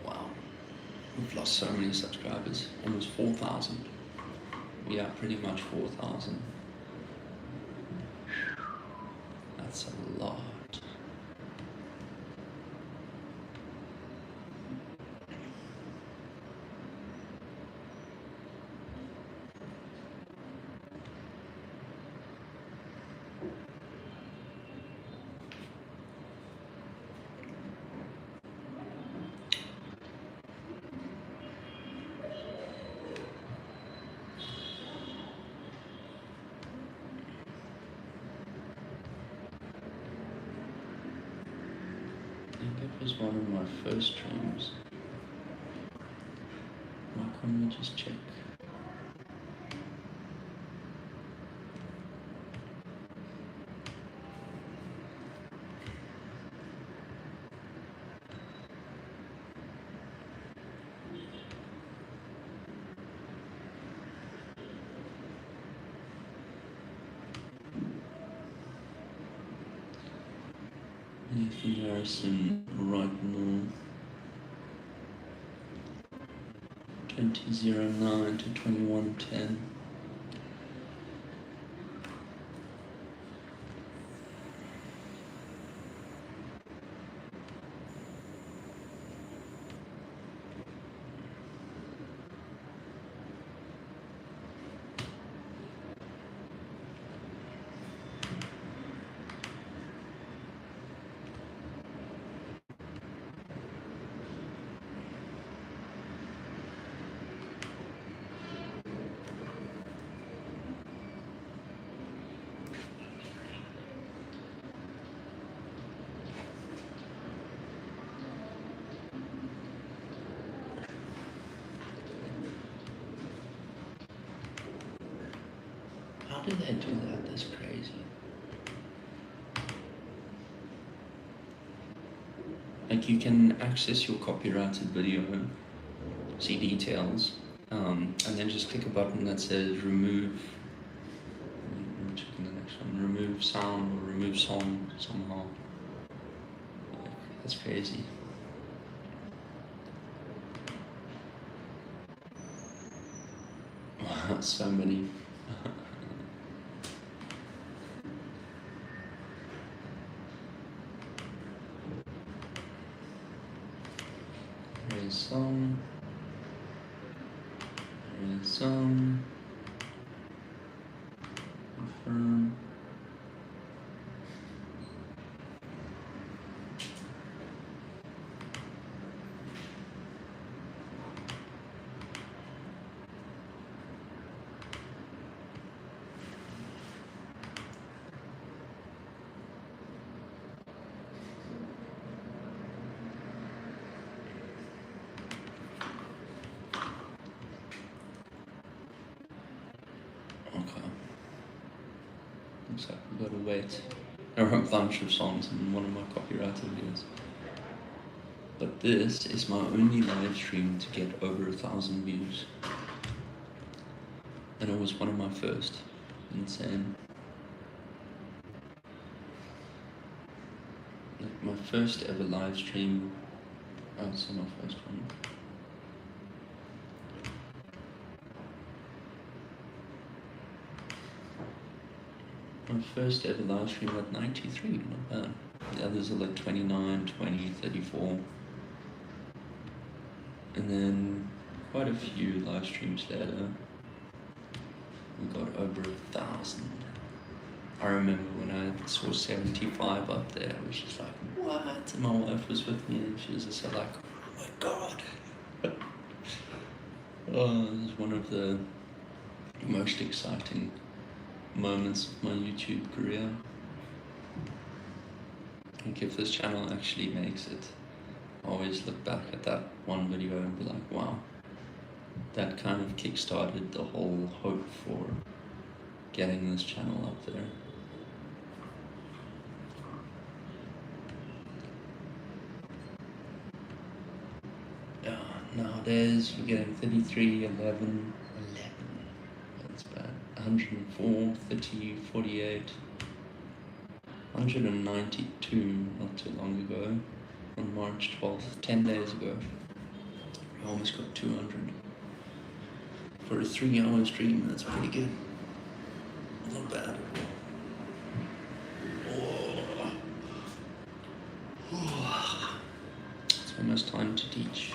Wow, we've lost so many subscribers, almost 4,000. Yeah, pretty much 4,000. That's a lot. I think it was one of my first streams. Why can't we just check? Nathan Harrison, right now, 2009 to 2110. How did they do that? That's crazy. Like, you can access your copyrighted video, see details, and then just click a button that says remove. I'm checking the next one. Remove sound or remove song somehow. Like, that's crazy. So many. Here's some. Here's some. Confirm. Okay. Looks like we've got to wait. There are a bunch of songs in one of my copyrighted videos. But this is my only live stream to get over 1,000 views. And it was one of my first. Insane. Like my first ever live stream. Oh, it's my first one. My first ever live stream at 93, not bad. The others are like 29, 20, 34. And then quite a few live streams later, we got over 1,000. I remember when I saw 75 up there, I was just like, what? And my wife was with me and she was just like, oh my god. Oh, it was one of the most exciting moments of my YouTube career. I think if this channel actually makes it, I always look back at that one video and be like, wow, that kind of kick-started the whole hope for getting this channel up there. Yeah, nowadays we're getting 33, 11, that's bad, 104, 30, 48, 192 not too long ago, on March 12th, 10 days ago. We almost got 200. For a 3-hour stream, that's pretty good. Not bad. It's almost time to teach.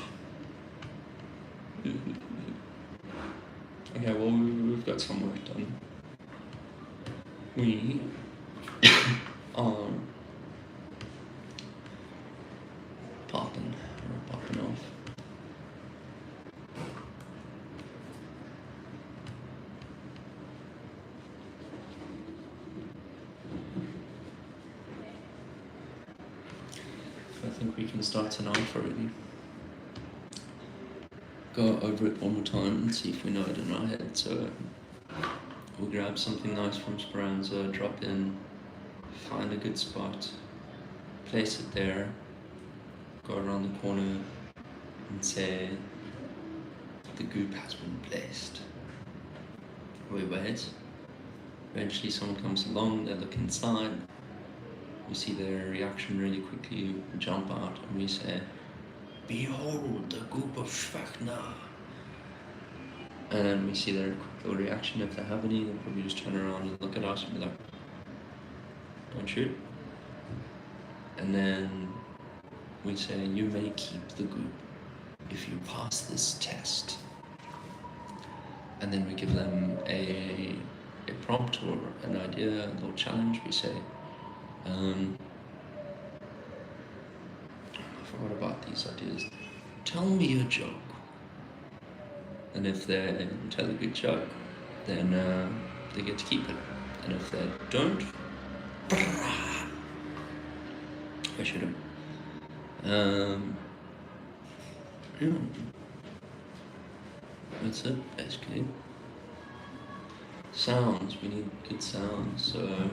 Okay, well, we've got some work done. We are popping off. I think we can start tonight already. Go over it one more time and see if we know it in our head. So we'll grab something nice from Speranza, drop in, find a good spot, place it there, go around the corner and say, the goop has been placed. We wait. Eventually someone comes along, they look inside, we see their reaction really quickly, we jump out and we say, behold the goop of Schwachner. And we see their quick little reaction. If they have any, they'll probably just turn around and look at us and be like, don't shoot. And then we say, you may keep the goop if you pass this test. And then we give them a prompt or an idea, a little challenge. We say, I forgot about these ideas. Tell me a joke. And if they tell a good joke, then they get to keep it. And if they don't, I shoot them. Yeah. That's it, basically. Sounds, we need good sounds, so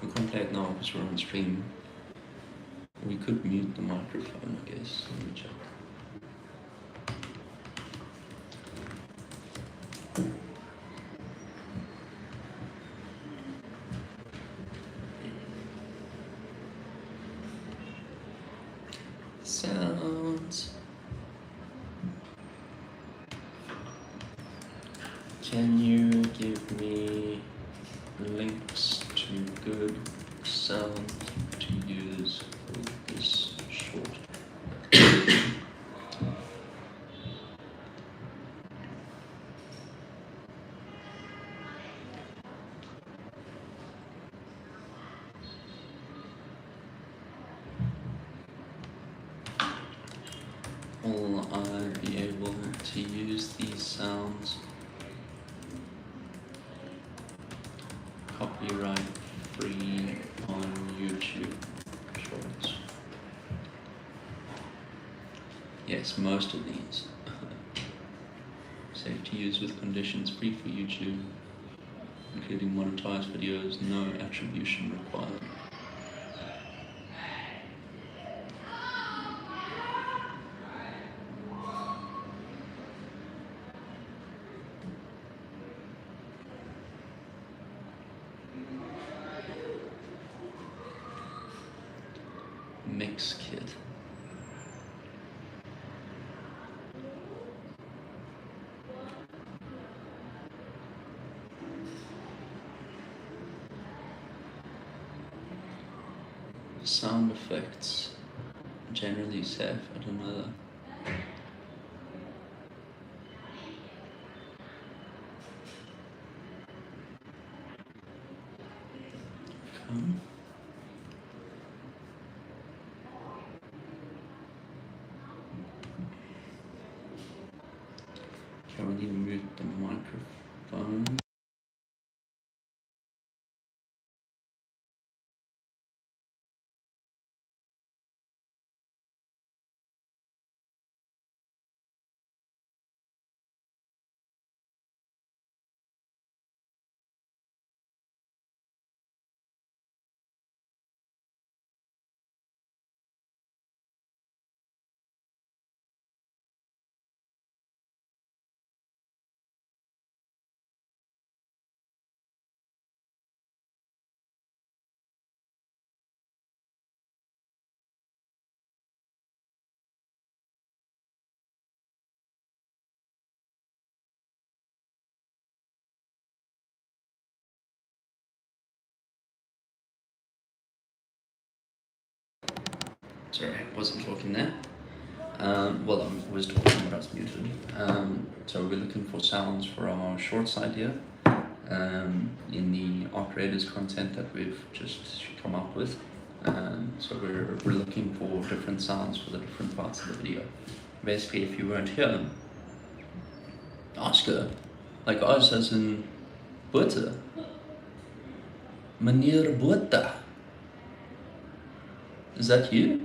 we can't play it now because we're on stream. We could mute the microphone, I guess. Let me check. Can you give me links to good sound to use for this short? Will I be able to use these sounds copyright free on YouTube Shorts? Yes, most of these. Safe to use with conditions, free for YouTube, including monetized videos, no attribution required. Mix kit. Sound effects, generally safe, I don't know that. Can we mute the microphone? Sorry, I wasn't talking there. Well, I was talking, but I was muted. So we're looking for sounds for our shorts idea in the operators content that we've just come up with. So we're looking for different sounds for the different parts of the video. Basically, if you weren't here, Oscar, like Oz as in butter, Meneer Butter. Is that you?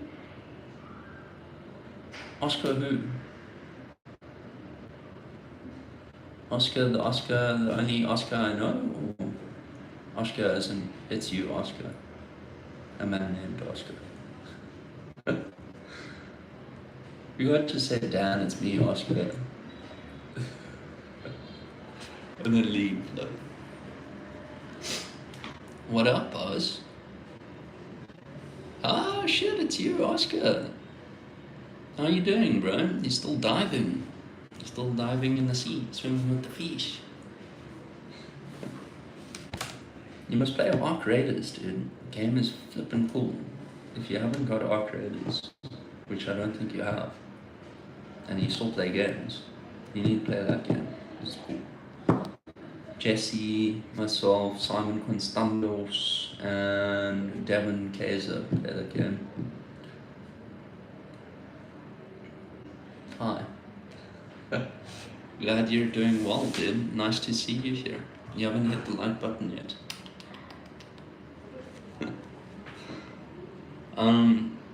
Oscar who? Oscar, the only Oscar I know? Or Oscar as in, it's you, Oscar. A man named Oscar. You got to say, Dan, it's me, Oscar. And then leave, though. What up, Oz? Ah, shit, it's you, Oscar. How you doing, bro? You're still diving. You're still diving in the sea, swimming with the fish. You must play Arc Raiders, dude. The game is flippin' cool. If you haven't got Arc Raiders, which I don't think you have, and you still play games, you need to play that game. It's cool. Jesse, myself, Simon Constandos, and Devin Kaiser play that game. Hi. Glad you're doing well, dude. Nice to see you here. You haven't hit the like button yet.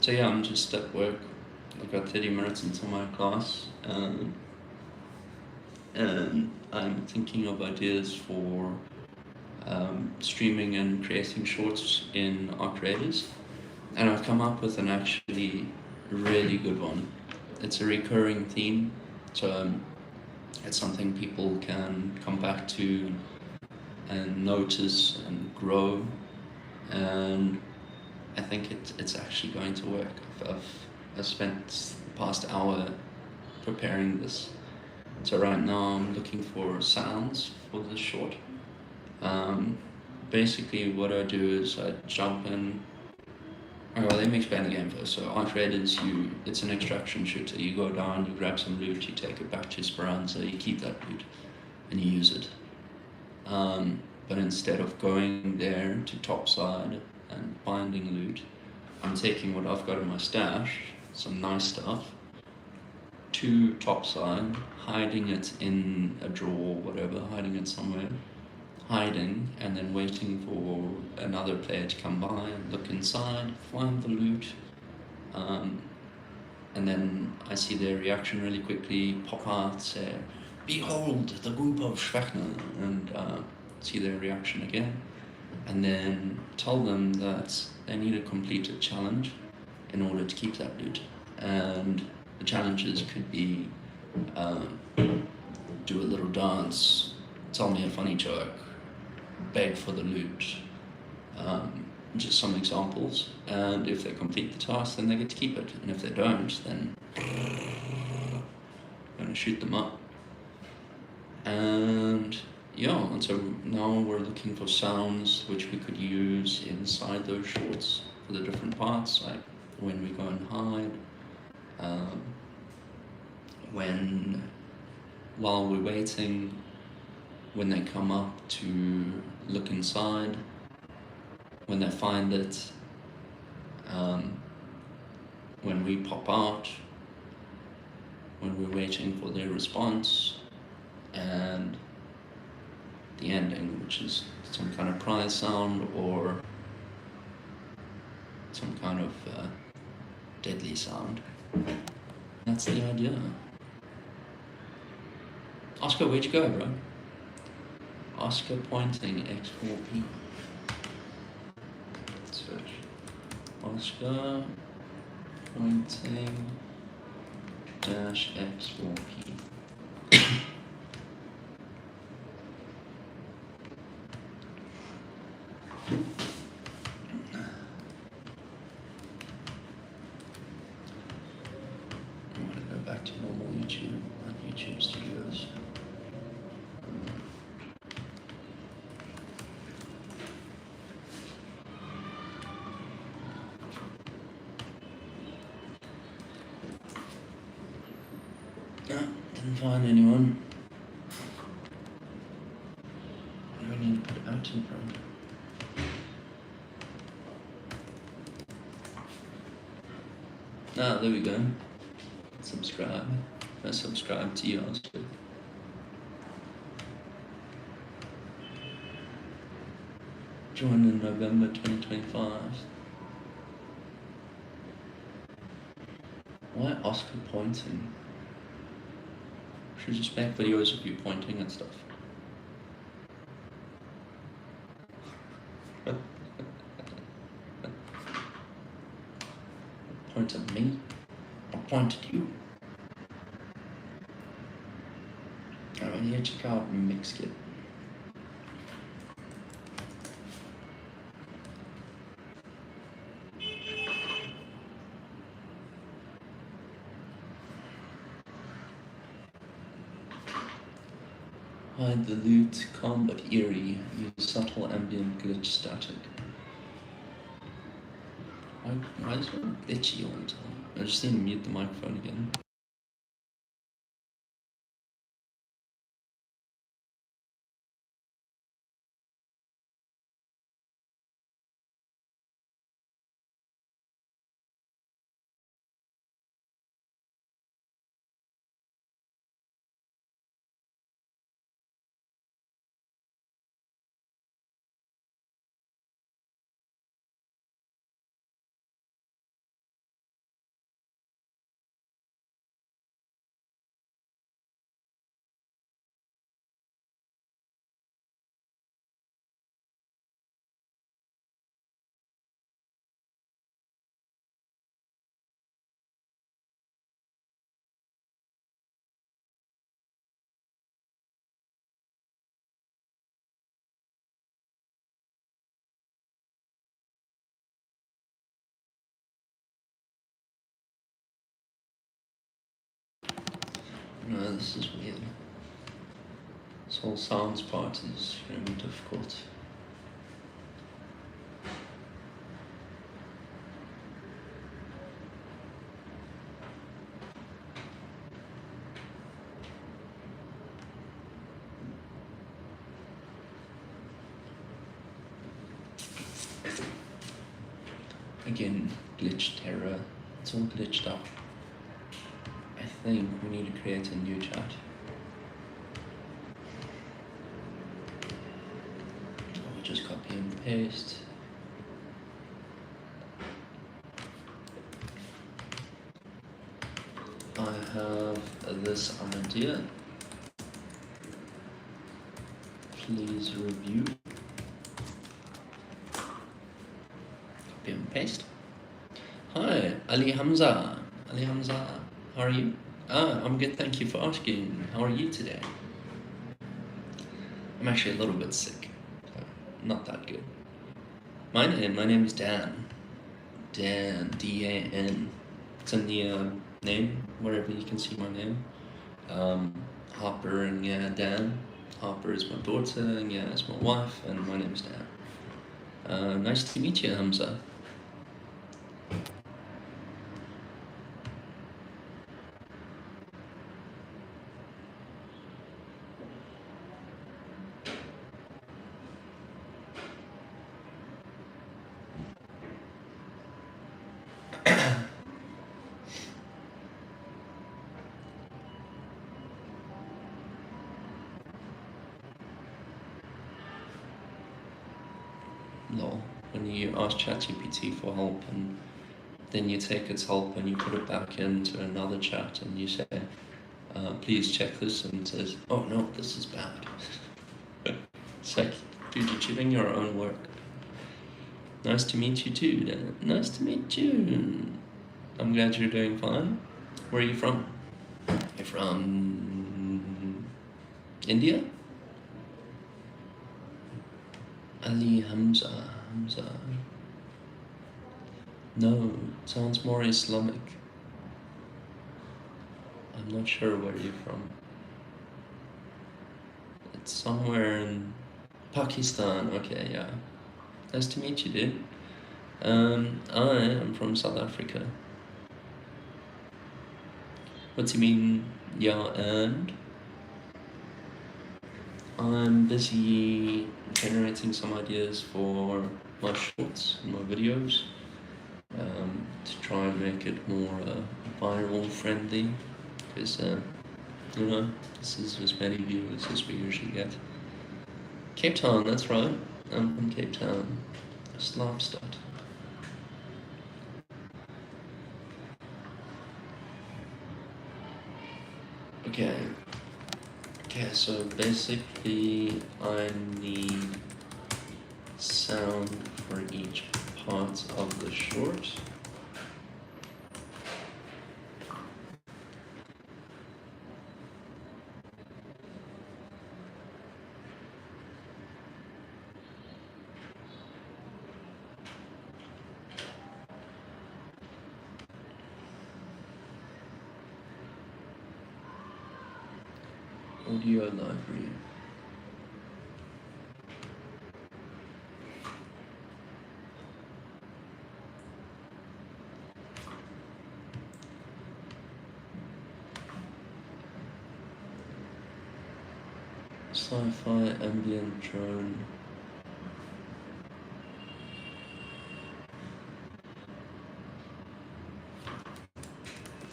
So yeah, I'm just at work. I've got 30 minutes until my class. And I'm thinking of ideas for streaming and creating shorts in Arc Raiders. And I've come up with an actually really good one. It's a recurring theme, so it's something people can come back to and notice and grow, and I think it's actually going to work. I've spent the past hour preparing this, So right now I'm looking for sounds for this short. Basically what I do is I jump in. Okay, well, let me explain the game first. So Arcade is it's an extraction shooter. You go down, you grab some loot, you take it back to Esperanza, you keep that loot, and you use it. But instead of going there to topside and finding loot, I'm taking what I've got in my stash, some nice stuff, to topside, hiding it in a drawer, whatever, hiding it somewhere, hiding, and then waiting for another player to come by and look inside, find the loot, and then I see their reaction really quickly, pop out, say, "Behold, the group of Schwechner," and see their reaction again, and then tell them that they need to complete a challenge in order to keep that loot. And the challenges could be do a little dance, tell me a funny joke, beg for the loot, just some examples. And if they complete the task, then they get to keep it. And if they don't, then I'm going to shoot them up. And yeah, and so now we're looking for sounds which we could use inside those shorts for the different parts, like when we go and hide, while we're waiting, when they come up to look inside, when they find it, when we pop out, when we're waiting for their response, and the ending, which is some kind of prize sound or some kind of deadly sound. That's the idea. Oscar, where'd you go, bro? Oscar pointing X4P. Search. Oscar pointing dash X4P. I'm gonna go back to normal YouTube on YouTube Studios. No, didn't find anyone. I don't need to put it out in front. Ah, there we go. Subscribe. I subscribe to you, Oscar. Join in November 2025. Why Oscar pointing? Should just make videos of you pointing and stuff. Point at me? I point at you. Alright, here, check out Mixkit. Hide the loot, calm but eerie. Use subtle ambient glitch static. Why is it glitchy all the time? I just need to mute the microphone again. No, this is weird. This whole sounds part is very difficult. Again, glitched error. It's all glitched up. I think we need to create a new chat. I'll just copy and paste. I have this idea. Please review. Copy and paste. Hi, Ali Hamza. Ali Hamza, how are you? I'm good, thank you for asking. How are you today? I'm actually a little bit sick. Not that good. My name is Dan. Dan, D-A-N. It's in the name, wherever you can see my name. HarperNgaDan. Harper is my daughter, and yeah, is my wife, and my name is Dan. Nice to meet you, Hamza. Lol. When you ask ChatGPT for help and then you take its help and you put it back into another chat and you say, please check this, and it says, oh no, this is bad. It's like, dude, you're doing your own work. Nice to meet you too, Dan. Nice to meet you. I'm glad you're doing fine. Where are you from? You're from India? Ali Hamza. No, sounds more Islamic. I'm not sure where you're from. It's somewhere in Pakistan. Okay, yeah. Nice to meet you, dude. I am from South Africa. What do you mean, yeah, and? I'm busy generating some ideas for my shorts and my videos to try and make it more viral friendly, because you know, this is as many viewers as we usually get. Cape Town, that's right. I'm from Cape Town, Slapstad. Okay, so basically I need sound for each part of the short. Audio library. Sci-fi ambient drone.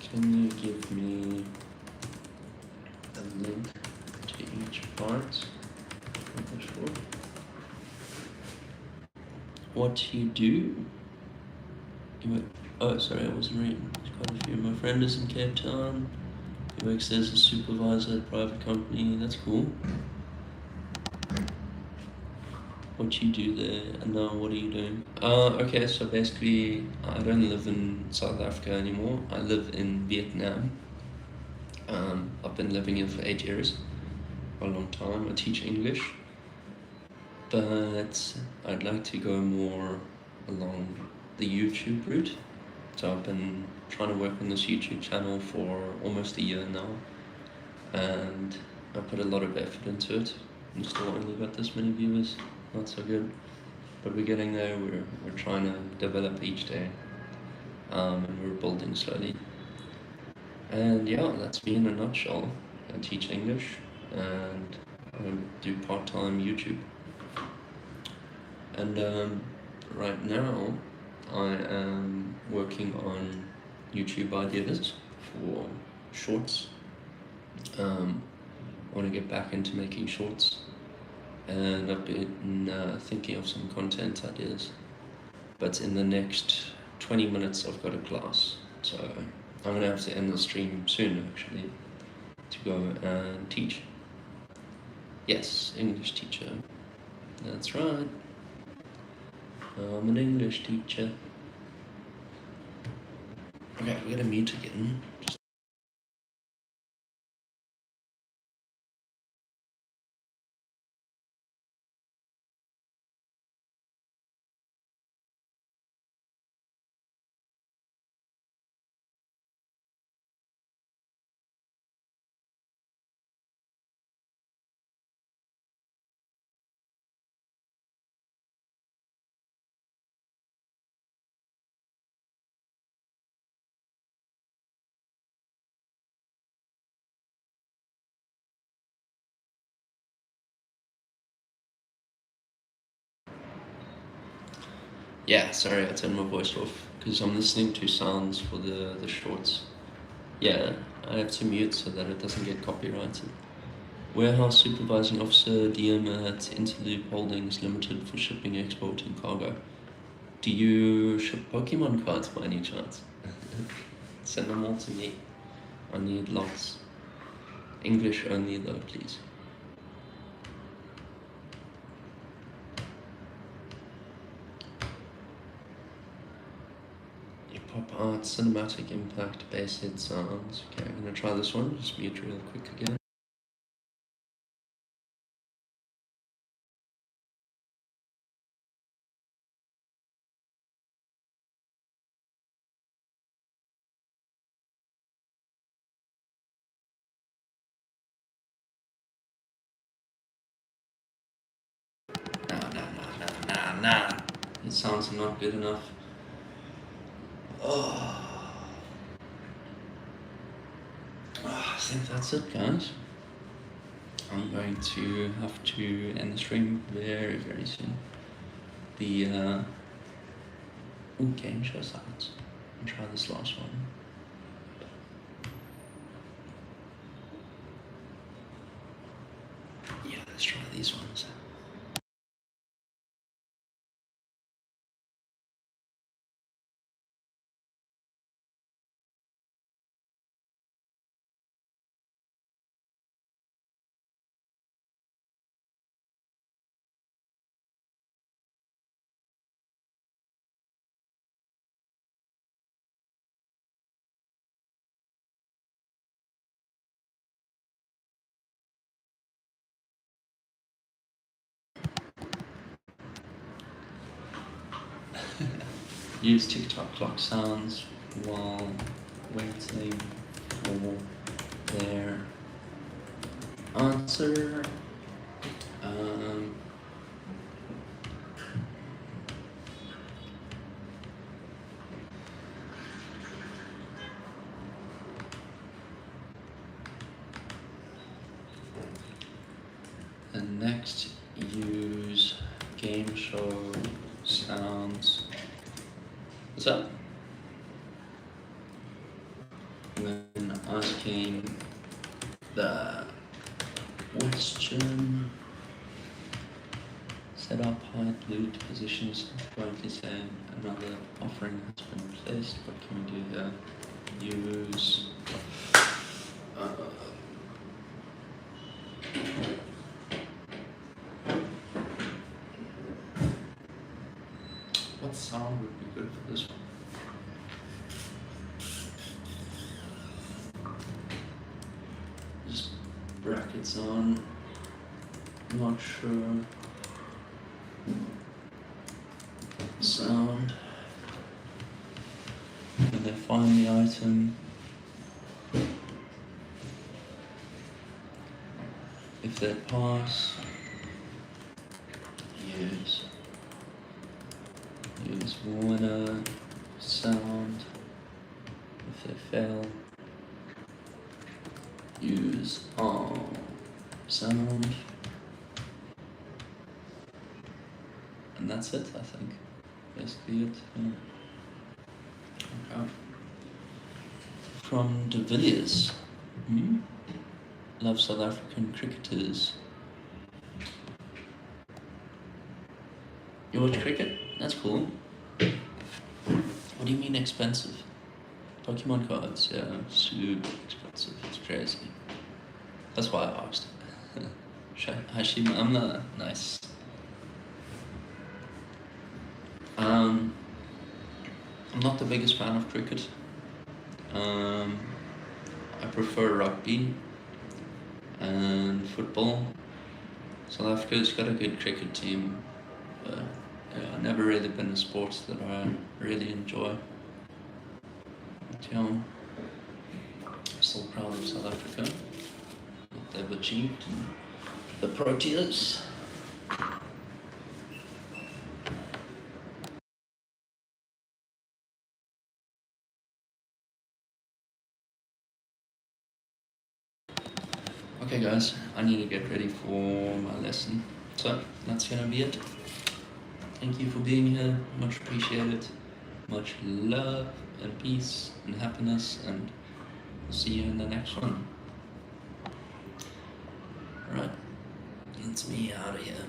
Can you give me a link to each part of the short? What you do? Oh, sorry, I wasn't reading. There's quite a few. My friend is in Cape Town. He works as a supervisor at a private company. That's cool. What you do there, and now what are you doing? Okay, so basically I don't live in South Africa anymore. I live in Vietnam. I've been living here for 8 years, for a long time. I teach English, but I'd like to go more along the YouTube route. So I've been trying to work on this YouTube channel for almost a year now. and I put a lot of effort into it. And still only got this many viewers. Not so good, but we're getting there. We're trying to develop each day, and we're building slowly. And yeah, that's me in a nutshell. I teach English and I do part-time YouTube. And right now, I am working on YouTube ideas for shorts. I want to get back into making shorts, and I've been thinking of some content ideas. But in the next 20 minutes, I've got a class, so I'm gonna have to end the stream soon, actually, to go and teach. Yes, English teacher. That's right. I'm an English teacher. Okay, we gotta mute again. Yeah, sorry, I turned my voice off because I'm listening to sounds for the shorts. Yeah, I have to mute so that it doesn't get copyrighted. Warehouse Supervising Officer, DM at Interloop Holdings Limited for shipping, export, and cargo. Do you ship Pokemon cards by any chance? Send them all to me. I need lots. English only though, please. Pop art, cinematic impact, bass hit sounds. Okay, I'm gonna try this one. Just mute real quick again. Nah. It sounds not good enough. I think that's it, guys. I'm going to have to end the stream very, very soon. The game shows out. I'll try this last one. Yeah, let's try these ones. Use TikTok clock sounds while waiting for their answer. And next, use game show sounds. What's up? When asking the question, set up height, loot, positions, currently saying another offering has been placed. What can we do here? Use what sound would be good for this one? Just brackets on. Not sure. Sound. When they find the item. third pass. Use winner sound if they fail. Use sound. And that's it, I think. Basically it. Yeah. Okay. From De Villiers. Love South African cricketers. You watch cricket? That's cool. What do you mean expensive? Pokemon cards, yeah, super expensive. It's crazy. That's why I asked. Hashima, I'm not nice. I'm not the biggest fan of cricket. I prefer rugby and football. South Africa's got a good cricket team, but yeah, I've never really been in sports that I really enjoy. But, I'm still proud of South Africa, what they've achieved, the Proteas. Okay guys, I need to get ready for my lesson. So, that's gonna be it. Thank you for being here, much appreciated. Much love and peace and happiness, and we'll see you in the next one. Alright, it's me out of here.